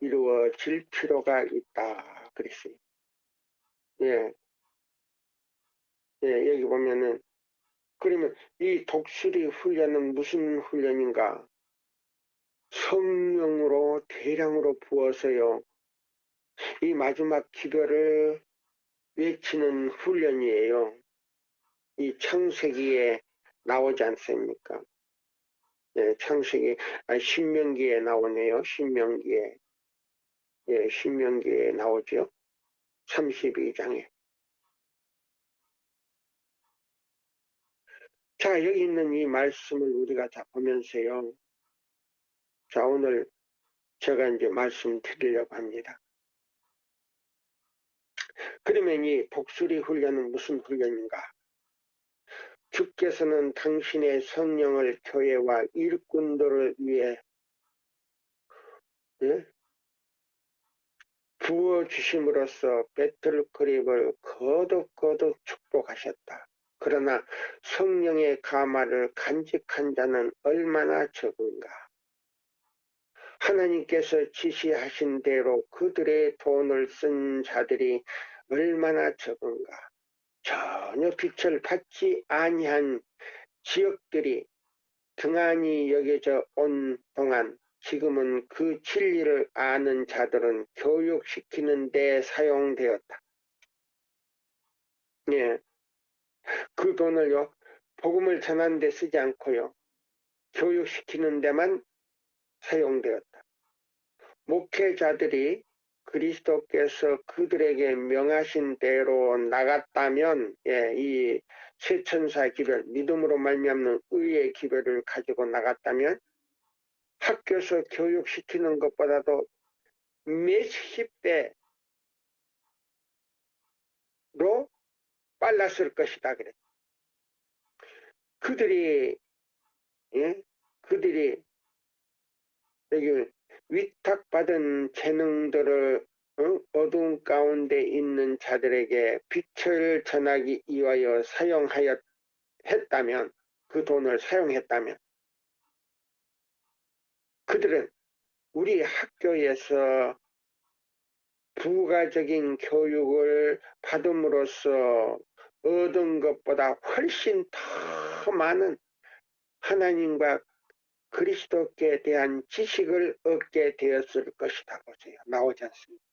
Speaker 1: 이루어질 필요가 있다. 그랬어요. 예, 예, 여기 보면은 그러면 이 독수리 훈련은 무슨 훈련인가? 성령으로 대량으로 부어서요. 이 마지막 기별을 외치는 훈련이에요. 이 창세기에 나오지 않습니까? 예, 신명기에 나오네요. 신명기에. 예, 신명기에 나오죠. 32장에. 자, 여기 있는 이 말씀을 우리가 다 보면서요. 자, 오늘 제가 이제 말씀드리려고 합니다. 그러면 이 독수리 훈련은 무슨 훈련인가? 주께서는 당신의 성령을 교회와 일꾼들을 위해 예? 부어주심으로써 배틀그립을 거듭거듭 축복하셨다. 그러나 성령의 가마를 간직한 자는 얼마나 적은가. 하나님께서 지시하신 대로 그들의 돈을 쓴 자들이 얼마나 적은가. 전혀 빛을 받지 아니한 지역들이 등한히 여겨져 온 동안 지금은 그 진리를 아는 자들은 교육시키는 데 사용되었다. 예, 그 돈을요, 복음을 전하는 데 쓰지 않고요, 교육시키는 데만 사용되었다. 목회자들이 그리스도께서 그들에게 명하신 대로 나갔다면, 예, 이 세천사 기별, 믿음으로 말미암는 의의 기별을 가지고 나갔다면 학교에서 교육시키는 것보다도 몇십 배로 빨랐을 것이다 그래. 그들이 예? 그들이 여기 위탁받은 재능들을 어두운 가운데 있는 자들에게 빛을 전하기 위하여 했다면 그 돈을 사용했다면 그들은 우리 학교에서 부가적인 교육을 받음으로써 얻은 것보다 훨씬 더 많은 하나님과 그리스도께 대한 지식을 얻게 되었을 것이다. 보세요. 나오지 않습니다.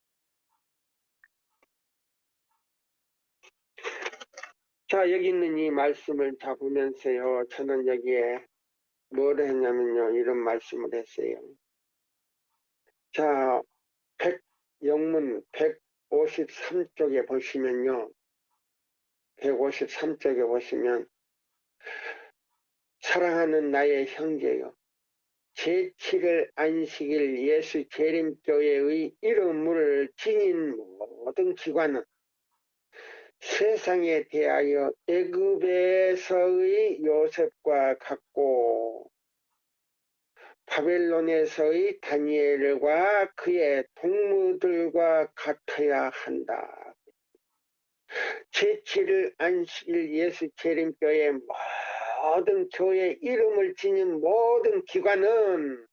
Speaker 1: 자, 여기 있는 이 말씀을 다 보면서요. 저는 여기에 뭘 했냐면요. 이런 말씀을 했어요. 자, 영문 153쪽에 보시면요. 153쪽에 보시면 사랑하는 나의 형제요. 제7일 안식일 예수 재림교회의 이름을 지닌 모든 기관은 세상에 대하여 애굽에서의 요셉과 같고 바벨론에서의 다니엘과 그의 동무들과 같아야 한다. 제7일 안식일 예수 재림교회 모든 교회 이름을 지닌 모든 기관은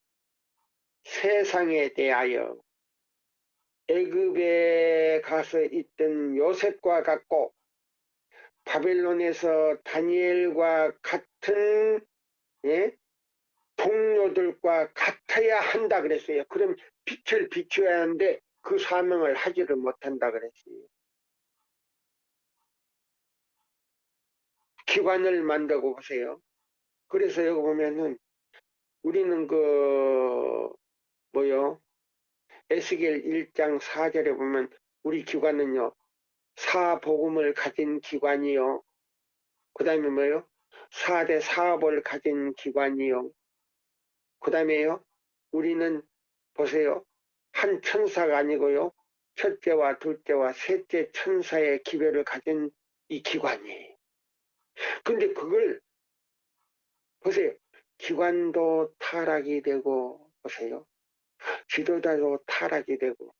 Speaker 1: 세상에 대하여 애굽에 가서 있던 요셉과 같고 바벨론에서 다니엘과 같은 예? 동료들과 같아야 한다 그랬어요. 그럼 빛을 비추어야 하는데 그 사명을 하지를 못한다 그랬어요. 기관을 만들고 보세요. 그래서 여기 보면은 우리는 뭐요? 에스겔 1장 4절에 보면 우리 기관은요. 사복음을 가진 기관이요. 그 다음에 뭐요? 4대 사업을 가진 기관이요. 그 다음에요. 우리는 보세요. 한 천사가 아니고요. 첫째와 둘째와 셋째 천사의 기별을 가진 이 기관이에요. 근데 그걸 보세요. 기관도 타락이 되고 보세요. 지도자도 타락이 되고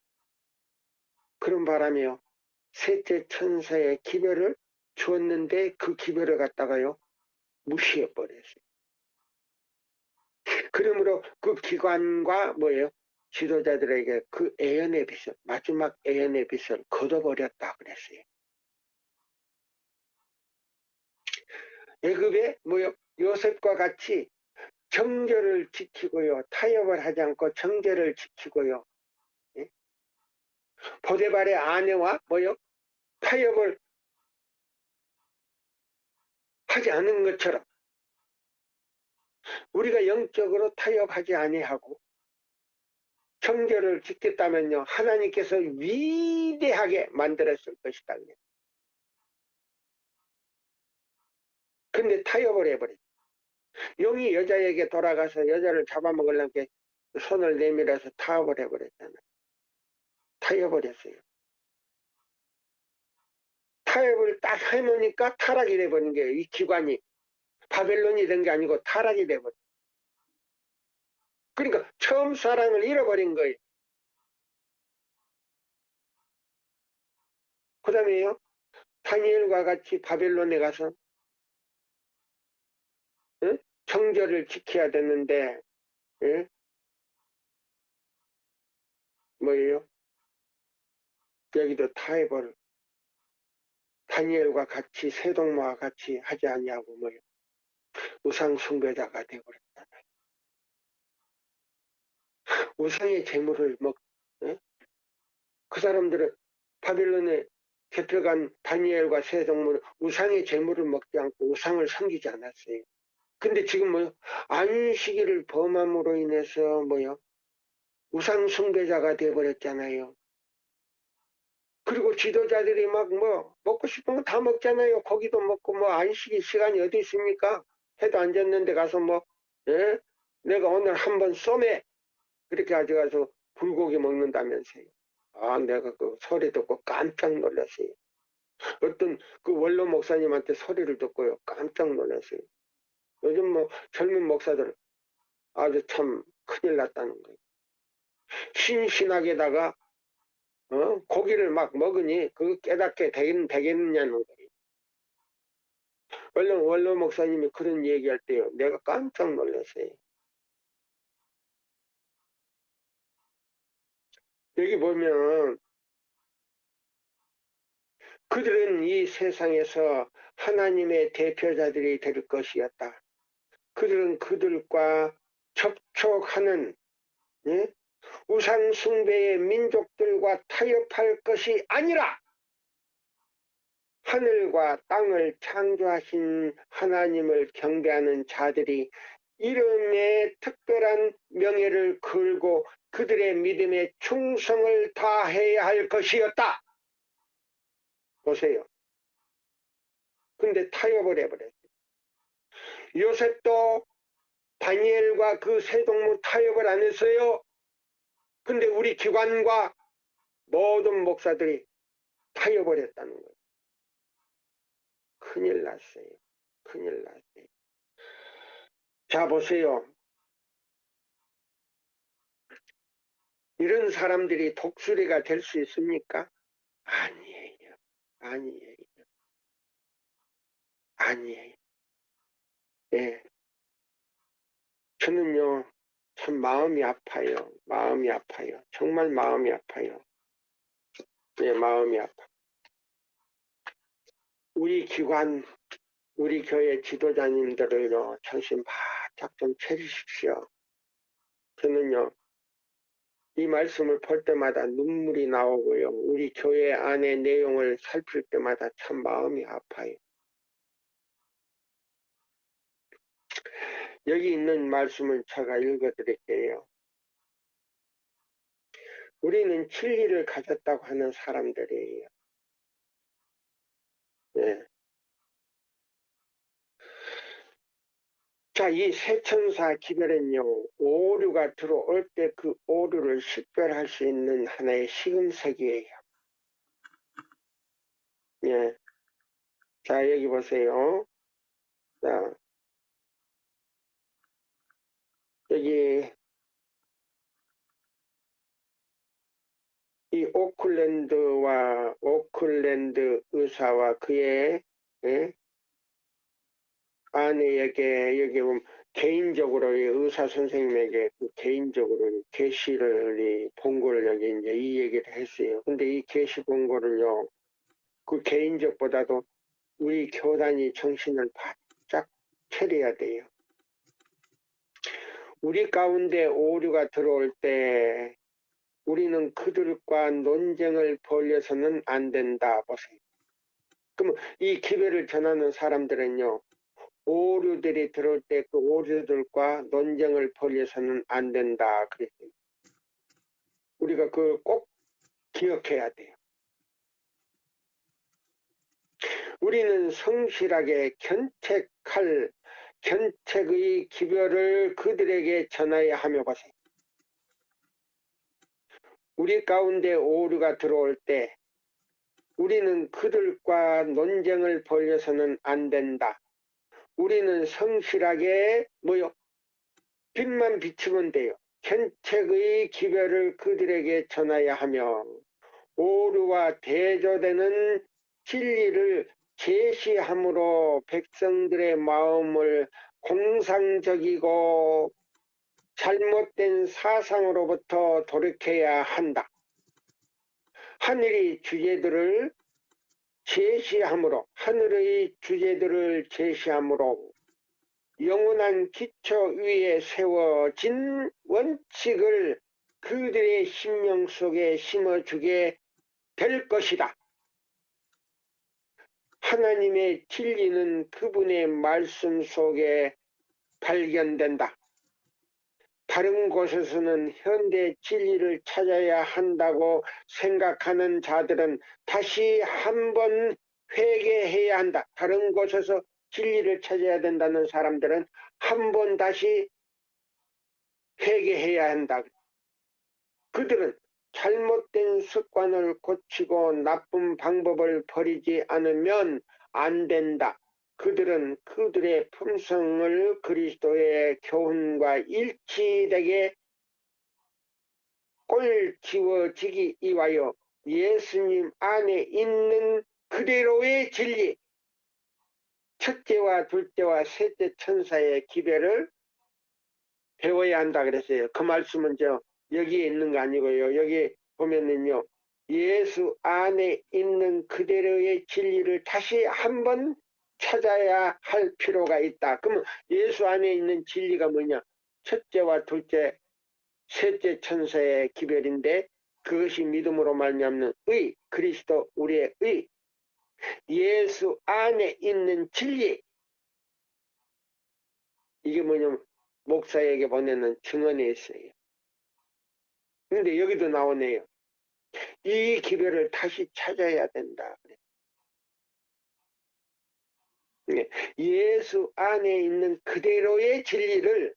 Speaker 1: 그런 바람에요. 셋째 천사의 기별을 주었는데 그 기별을 갖다가요. 무시해버렸어요. 그러므로 그 기관과 뭐예요? 지도자들에게 그 애연의 빛을 마지막 애연의 빛을 걷어버렸다 그랬어요. 애굽에 뭐요? 요셉과 같이 정절을 지키고요. 타협을 하지 않고 정절을 지키고요. 예? 보데발의 아내와 뭐요? 타협을 하지 않은 것처럼 우리가 영적으로 타협하지 아니하고 정절을 지켰다면요. 하나님께서 위대하게 만들었을 것이다. 근데 타협을 해버렸어요. 용이 여자에게 돌아가서 여자를 잡아먹으려고 손을 내밀어서 타협을 해버렸잖아요. 타협을 했어요. 타협을 딱 해놓으니까 타락이 돼버린 거예요. 이 기관이. 바벨론이 된 게 아니고 타락이 돼버린. 그러니까 처음 사랑을 잃어버린 거예요. 그 다음에요. 다니엘과 같이 바벨론에 가서 응? 정절을 지켜야 되는데 응? 뭐예요? 여기도 타협을 다니엘과 같이 세동무와 같이 하지 아니하고 뭐예요? 우상 숭배자가 되어버렸잖아요. 우상의 재물을 응? 그 사람들은 바빌론에 잡혀간 다니엘과 세동무는 우상의 재물을 먹지 않고 우상을 섬기지 않았어요. 근데 지금 뭐요? 안식일을 범함으로 인해서 뭐요? 우상 숭배자가 되어버렸잖아요. 그리고 지도자들이 막 먹고 싶은 거 다 먹잖아요. 고기도 먹고 안식일 시간이 어디 있습니까? 해도 안 졌는데 가서 예? 내가 오늘 한번 쏘매 그렇게 가져가서 불고기 먹는다면서요. 아, 내가 그 소리 듣고 깜짝 놀랐어요. 어떤 그 원로 목사님한테 소리를 듣고요. 깜짝 놀랐어요. 요즘 젊은 목사들 아주 참 큰일 났다는 거예요. 신신하게다가 고기를 막 먹으니 그거 깨닫게 되겠느냐는 거예요. 원로 목사님이 그런 얘기할 때요. 내가 깜짝 놀랐어요. 여기 보면 그들은 이 세상에서 하나님의 대표자들이 될 것이었다. 그들은 그들과 접촉하는 예? 우상 숭배의 민족들과 타협할 것이 아니라 하늘과 땅을 창조하신 하나님을 경배하는 자들이 이름의 특별한 명예를 걸고 그들의 믿음에 충성을 다해야 할 것이었다. 보세요. 근데 타협을 해버렸어요. 요셉도 다니엘과 그 세 동무 타협을 안 했어요. 근데 우리 기관과 모든 목사들이 타협을 했다는 거예요. 큰일 났어요. 큰일 났어요. 자, 보세요. 이런 사람들이 독수리가 될 수 있습니까? 아니에요. 아니에요. 아니에요. 예. 저는요, 참 마음이 아파요. 마음이 아파요. 정말 마음이 아파요. 예, 마음이 아파. 우리 기관, 우리 교회 지도자님들을요, 정신 바짝 좀 차리십시오. 저는요, 이 말씀을 볼 때마다 눈물이 나오고요. 우리 교회 안의 내용을 살필 때마다 참 마음이 아파요. 여기 있는 말씀을 제가 읽어드릴게요. 우리는 진리를 가졌다고 하는 사람들이에요. 네. 자, 이 세천사 기별은요, 오류가 들어올 때 그 오류를 식별할 수 있는 하나의 시금석이에요. 예. 자, 여기 보세요. 자, 여기 이 오클랜드 의사와 그의 예? 아내에게 여기 보면 개인적으로 이 의사 선생님에게 그 개인적으로 계시를 본 거를 여기 이제 이 얘기를 했어요. 근데 이 계시 본 거를요, 그 개인적보다도 우리 교단이 정신을 바짝 차려야 돼요. 우리 가운데 오류가 들어올 때 우리는 그들과 논쟁을 벌여서는 안 된다. 보세요. 그럼 이 기별을 전하는 사람들은요, 오류들이 들어올 때 그 오류들과 논쟁을 벌여서는 안 된다. 그랬어요. 우리가 그걸 꼭 기억해야 돼요. 우리는 성실하게 견책의 기별을 그들에게 전하여야 하며 보세요. 우리 가운데 오류가 들어올 때 우리는 그들과 논쟁을 벌여서는 안 된다. 우리는 성실하게 빛만 비추면 돼요. 견책의 기별을 그들에게 전하여야 하며 오류와 대조되는 진리를 제시함으로 백성들의 마음을 공상적이고 잘못된 사상으로부터 돌이켜야 한다. 하늘의 주제들을 제시함으로 영원한 기초 위에 세워진 원칙을 그들의 심령 속에 심어주게 될 것이다. 하나님의 진리는 그분의 말씀 속에 발견된다. 다른 곳에서는 현대 진리를 찾아야 한다고 생각하는 자들은 다시 한번 회개해야 한다. 다른 곳에서 진리를 찾아야 된다는 사람들은 한번 다시 회개해야 한다. 그들은 잘못된 습관을 고치고 나쁜 방법을 버리지 않으면 안 된다. 그들은 그들의 품성을 그리스도의 교훈과 일치되게 꼴지워지기 위하여 예수님 안에 있는 그대로의 진리, 첫째와 둘째와 셋째 천사의 기별을 배워야 한다 그랬어요. 그 말씀은 여기에 있는 거 아니고요. 여기 보면은요, 예수 안에 있는 그대로의 진리를 다시 한번 찾아야 할 필요가 있다. 그러면 예수 안에 있는 진리가 뭐냐? 첫째와 둘째, 셋째 천사의 기별인데 그것이 믿음으로 말미암는 의, 그리스도 우리의 의, 예수 안에 있는 진리. 이게 뭐냐면 목사에게 보내는 증언에 있어요. 근데 여기도 나오네요. 이 기별을 다시 찾아야 된다. 예수 안에 있는 그대로의 진리를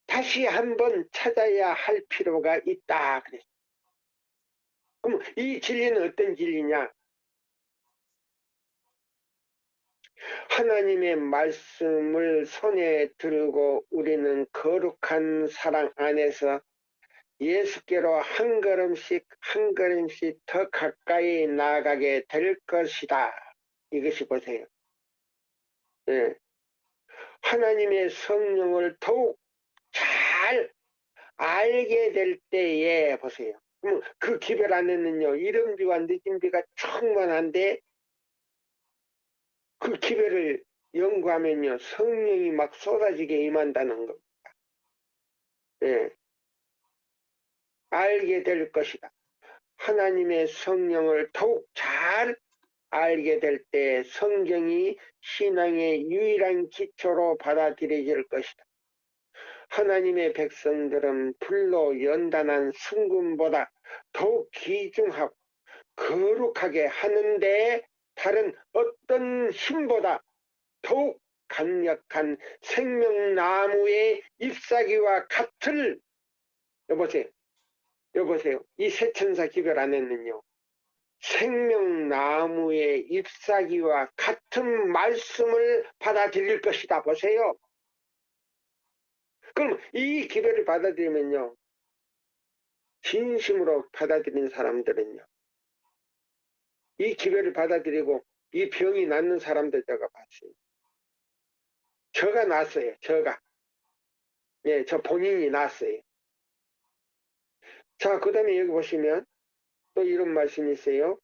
Speaker 1: 다시 한번 찾아야 할 필요가 있다. 그럼 이 진리는 어떤 진리냐? 하나님의 말씀을 손에 들고 우리는 거룩한 사랑 안에서 예수께로 한 걸음씩 한 걸음씩 더 가까이 나아가게 될 것이다. 이것이 보세요. 예. 하나님의 성령을 더욱 잘 알게 될 때에 보세요. 그 기별 안에는요, 이른비와 늦은비가 충만한데 그 기별을 연구하면요, 성령이 막 쏟아지게 임한다는 겁니다. 예. 알게 될 것이다. 하나님의 성령을 더욱 잘 알게 될 때 성경이 신앙의 유일한 기초로 받아들여질 것이다. 하나님의 백성들은 불로 연단한 순금보다 더욱 귀중하고 거룩하게 하는데 다른 어떤 힘보다 더욱 강력한 생명나무의 잎사귀와 같을, 여보세요. 이 세천사 기별 안에는요, 생명나무의 잎사귀와 같은 말씀을 받아들일 것이다. 보세요. 그럼 이 기별을 받아들이면요, 진심으로 받아들인 사람들은요, 이 기별을 받아들이고 이 병이 낫는 사람들 제가 봤어요. 저가 났어요. 저가. 예, 저 본인이 났어요. 자, 그 다음에 여기 보시면 또 이런 말씀이 있어요.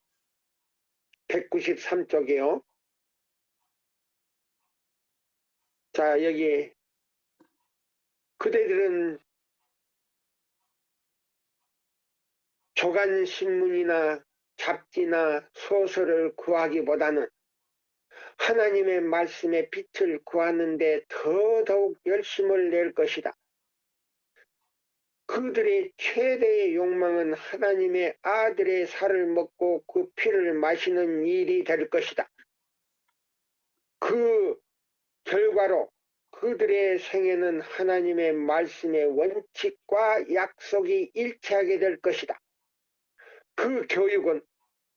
Speaker 1: 193쪽이요. 자, 여기 그대들은 조간신문이나 잡지나 소설을 구하기보다는 하나님의 말씀의 빛을 구하는데 더더욱 열심을 낼 것이다. 그들의 최대의 욕망은 하나님의 아들의 살을 먹고 그 피를 마시는 일이 될 것이다. 그 결과로 그들의 생애는 하나님의 말씀의 원칙과 약속이 일치하게 될 것이다. 그 교육은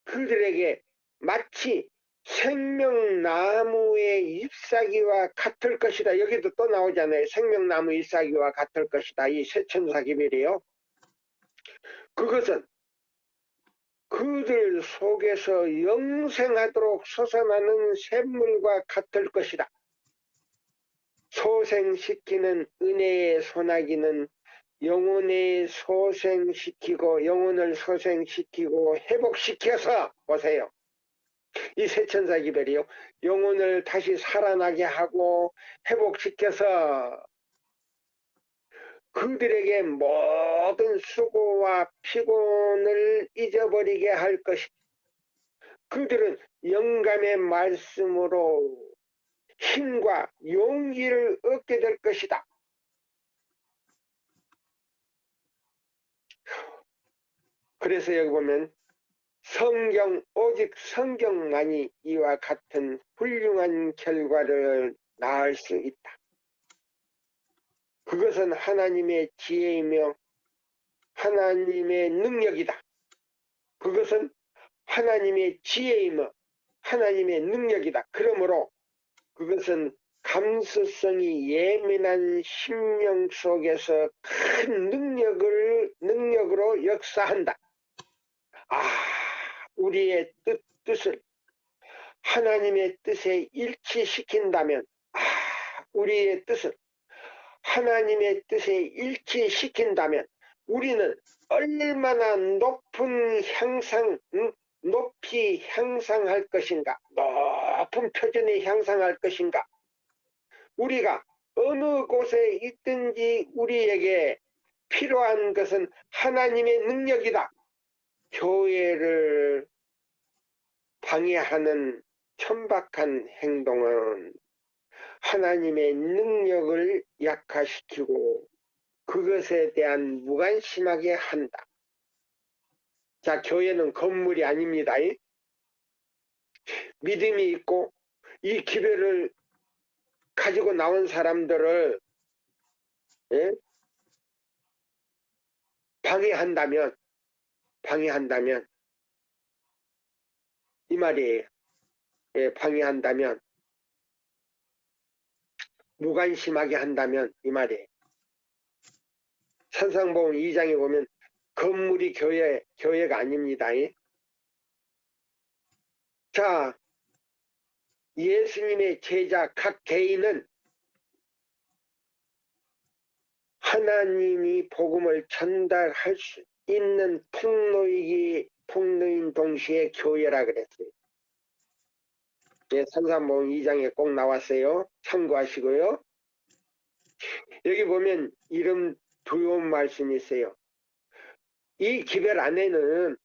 Speaker 1: 그들에게 마치 생명나무의 잎사귀와 같을 것이다. 여기도 또 나오잖아요. 생명나무 잎사귀와 같을 것이다. 이 세천사기별이요. 그것은 그들 속에서 영생하도록 솟아나는 샘물과 같을 것이다. 소생시키는 은혜의 소나기는 영혼을 소생시키고 회복시켜서 보세요. 이 세천사 기별이요. 영혼을 다시 살아나게 하고 회복시켜서 그들에게 모든 수고와 피곤을 잊어버리게 할 것이다. 그들은 영감의 말씀으로 힘과 용기를 얻게 될 것이다. 그래서 여기 보면 오직 성경만이 이와 같은 훌륭한 결과를 낳을 수 있다. 그것은 하나님의 지혜이며 하나님의 능력이다. 그것은 하나님의 지혜이며 하나님의 능력이다. 그러므로 그것은 감수성이 예민한 심령 속에서 큰 능력으로 역사한다. 우리의 뜻을 하나님의 뜻에 일치시킨다면, 우리의 뜻을 하나님의 뜻에 일치시킨다면 우리는 얼마나 높이 향상할 것인가, 높은 표준에 향상할 것인가. 우리가 어느 곳에 있든지 우리에게 필요한 것은 하나님의 능력이다. 교회를 방해하는 천박한 행동은 하나님의 능력을 약화시키고 그것에 대한 무관심하게 한다. 자, 교회는 건물이 아닙니다. 믿음이 있고 이 기별을 가지고 나온 사람들을 방해한다면 이 말이에요. 방해한다면, 무관심하게 한다면 이 말이에요. 산상보훈 2장에 보면 건물이 교회가 아닙니다. 자, 예수님의 제자 각 개인은 하나님이 복음을 전달할 수 있는 통로인 동시에 교회라 그랬어요. 산상보훈 2장에 꼭 나왔어요. 참고하시고요. 여기 보면 이름 두려운 말씀이 있어요. 이 기별 안에는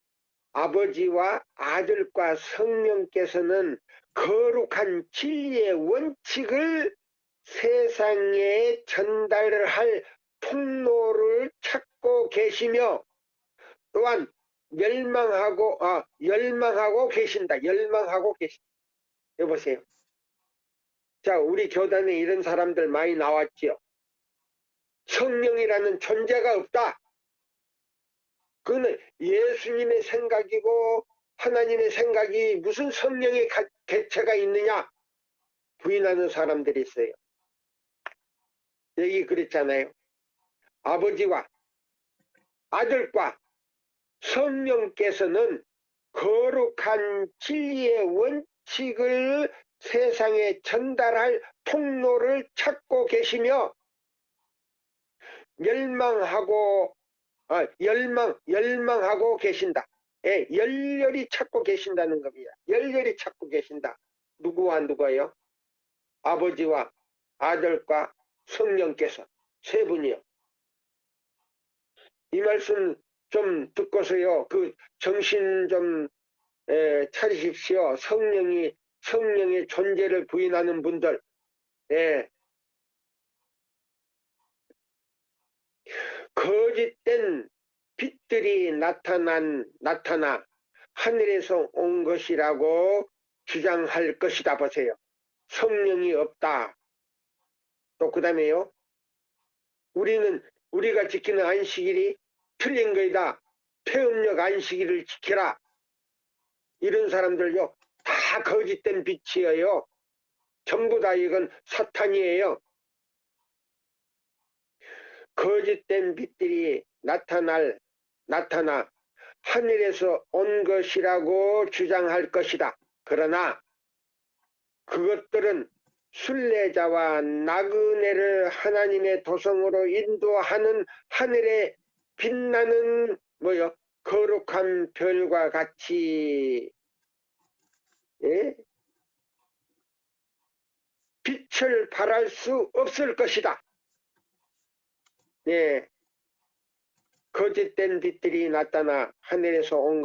Speaker 1: 아버지와 아들과 성령께서는 거룩한 진리의 원칙을 세상에 전달을 할 통로를 찾고 계시며 또한 열망하고 계신다. 열망하고 계신다. 여보세요. 자, 우리 교단에 이런 사람들 많이 나왔지요. 성령이라는 존재가 없다. 그거는 예수님의 생각이고 하나님의 생각이 무슨 성령의 개체가 있느냐 부인하는 사람들이 있어요. 여기 그랬잖아요. 아버지와 아들과 성령께서는 거룩한 진리의 원칙을 세상에 전달할 통로를 찾고 계시며 열망하고 계신다. 예, 열렬히 찾고 계신다는 겁니다. 열렬히 찾고 계신다. 누구와 누구예요? 아버지와 아들과 성령께서 세 분이요. 이 말씀 좀 듣고서요. 그 정신 좀 차리십시오. 성령의 존재를 부인하는 분들. 예. 거짓된 빛들이 나타나 하늘에서 온 것이라고 주장할 것이다. 보세요. 성령이 없다. 또 그 다음에요. 우리가 지키는 안식일이 틀린 거이다. 폐음력 안식일을 지켜라. 이런 사람들요. 다 거짓된 빛이에요. 전부 다 이건 사탄이에요. 거짓된 빛들이 나타나 하늘에서 온 것이라고 주장할 것이다. 그러나 그것들은 순례자와 나그네를 하나님의 도성으로 인도하는 하늘에 빛나는 거룩한 별과 같이 빛을 발할 수 없을 것이다. 예, 거짓된 빛들이 나타나 하늘에서 온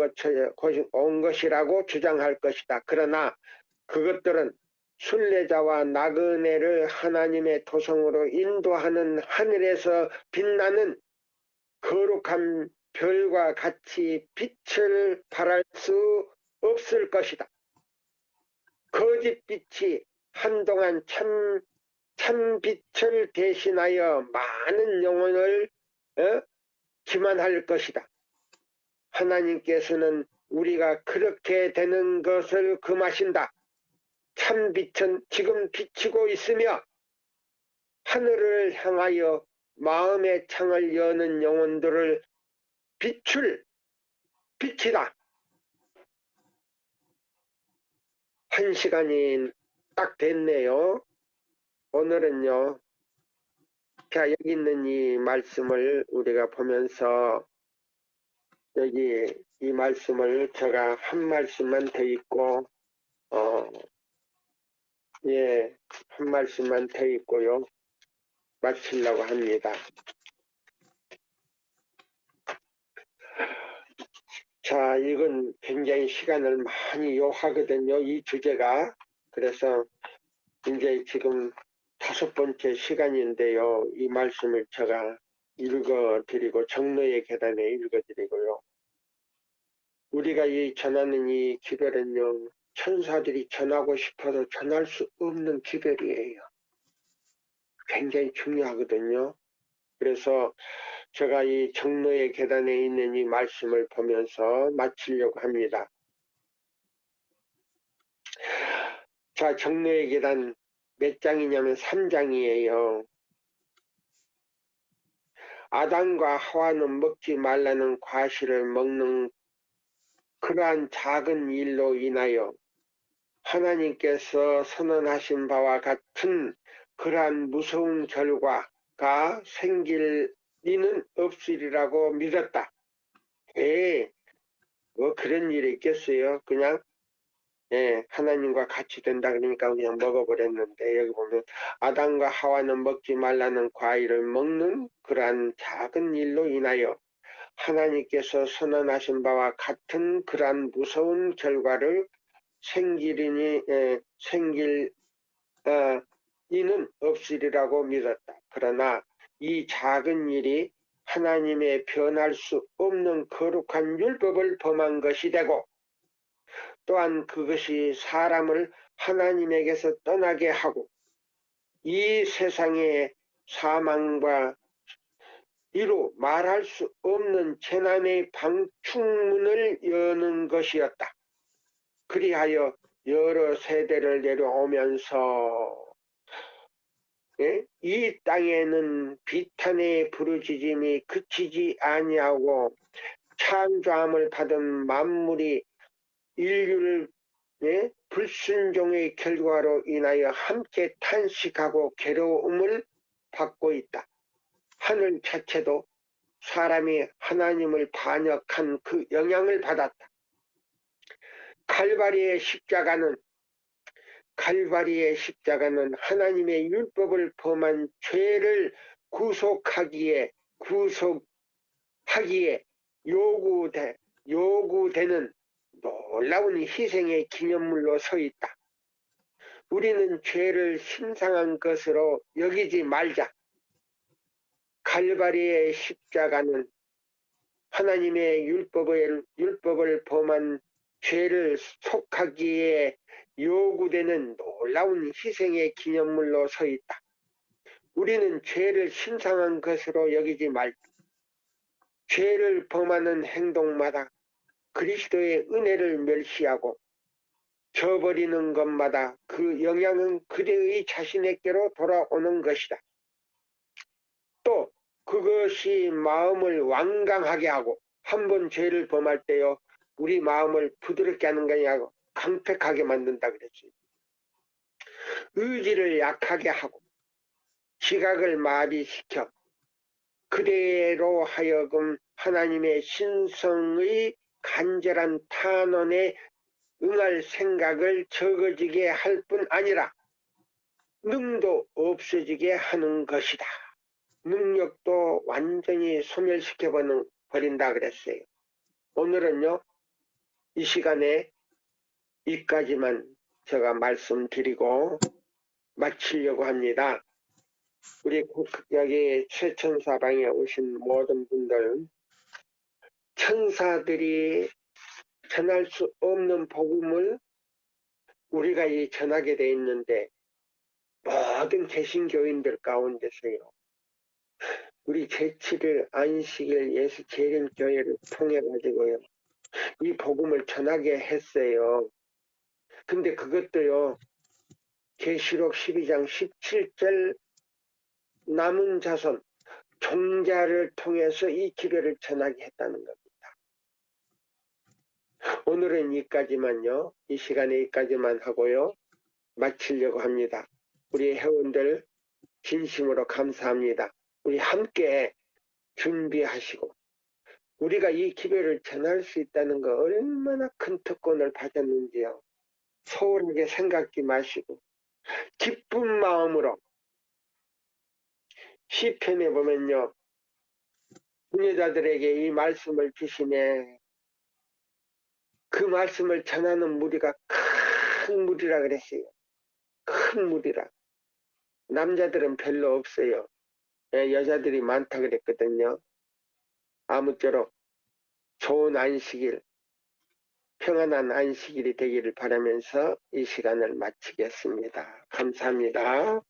Speaker 1: 것이라고 주장할 것이다. 그러나 그것들은 순례자와 나그네를 하나님의 도성으로 인도하는 하늘에서 빛나는 거룩한 별과 같이 빛을 발할 수 없을 것이다. 거짓빛이 한동안 참빛을 대신하여 많은 영혼을 기만할 것이다. 하나님께서는 우리가 그렇게 되는 것을 금하신다. 참빛은 지금 비치고 있으며 하늘을 향하여 마음의 창을 여는 영혼들을 비출 빛이다. 1시간이 딱 됐네요. 오늘은요. 자, 여기 있는 이 말씀을 우리가 보면서 여기 이 말씀을 제가 한 말씀만 더 읽고 한 말씀만 더 읽고요. 마치려고 합니다. 자, 이건 굉장히 시간을 많이 요하거든요. 이 주제가. 그래서 이제 지금 5번째 시간인데요. 이 말씀을 제가 읽어드리고 정로의 계단에 읽어드리고요. 우리가 전하는 이 기별은요. 천사들이 전하고 싶어도 전할 수 없는 기별이에요. 굉장히 중요하거든요. 그래서 제가 이 정로의 계단에 있는 이 말씀을 보면서 마치려고 합니다. 자, 정로의 계단 몇 장이냐면 3장이에요. 아담과 하와는 먹지 말라는 과실을 먹는 그러한 작은 일로 인하여 하나님께서 선언하신 바와 같은 그러한 무서운 결과가 생길 리는 없으리라고 믿었다. 뭐 그런 일이 있겠어요. 그냥 하나님과 같이 된다 그러니까 그냥 먹어버렸는데, 여기 보면 아담과 하와는 먹지 말라는 과일을 먹는 그러한 작은 일로 인하여 하나님께서 선언하신 바와 같은 그러한 무서운 결과를 생길 이는 없으리라고 믿었다. 그러나 이 작은 일이 하나님의 변할 수 없는 거룩한 율법을 범한 것이 되고, 또한 그것이 사람을 하나님에게서 떠나게 하고 이 세상의 사망과 이루 말할 수 없는 재난의 방충문을 여는 것이었다. 그리하여 여러 세대를 내려오면서 이 땅에는 비탄의 부르짖음이 그치지 아니하고 창조함을 받은 만물이 인류를 불순종의 결과로 인하여 함께 탄식하고 괴로움을 받고 있다. 하늘 자체도 사람이 하나님을 반역한 그 영향을 받았다. 칼바리의 십자가는 하나님의 율법을 범한 죄를 구속하기에 요구되는 놀라운 희생의 기념물로 서 있다. 우리는 죄를 심상한 것으로 여기지 말자. 칼바리의 십자가는 하나님의 율법을 범한 죄를 속하기에 요구되는 놀라운 희생의 기념물로 서 있다. 우리는 죄를 심상한 것으로 여기지 말자. 죄를 범하는 행동마다 그리스도의 은혜를 멸시하고 저버리는 것마다 그 영향은 그대의 자신에게로 돌아오는 것이다. 또 그것이 마음을 완강하게 하고, 한번 죄를 범할 때요 우리 마음을 부드럽게 하는 거냐고 강택하게 만든다 그랬어요. 의지를 약하게 하고 지각을 마비시켜 그대로 하여금 하나님의 신성의 간절한 탄원에 응할 생각을 적어지게 할 뿐 아니라 능도 없어지게 하는 것이다. 능력도 완전히 소멸시켜 버린다 그랬어요. 오늘은요 이 시간에 이까지만 제가 말씀드리고 마치려고 합니다. 우리 여기 최천사방에 오신 모든 분들, 천사들이 전할 수 없는 복음을 우리가 전하게 돼 있는데, 모든 개신교인들 가운데서요 우리 제7일 안식일 예수 재림교회를 통해 가지고요 이 복음을 전하게 했어요. 근데 그것도요 계시록 12장 17절 남은 자손 종자를 통해서 이 기별을 전하게 했다는 겁니다. 오늘은 이까지만요. 이 시간에 이까지만 하고요 마치려고 합니다. 우리 회원들 진심으로 감사합니다. 우리 함께 준비하시고 우리가 이 기별을 전할 수 있다는 거 얼마나 큰 특권을 받았는지요. 소홀하게 생각지 마시고 기쁜 마음으로, 시편에 보면요 부녀자들에게 이 말씀을 주시네. 그 말씀을 전하는 무리가 큰 무리라 그랬어요. 큰 무리라. 남자들은 별로 없어요. 여자들이 많다 그랬거든요. 아무쪼록 좋은 안식일, 평안한 안식일이 되기를 바라면서 이 시간을 마치겠습니다. 감사합니다.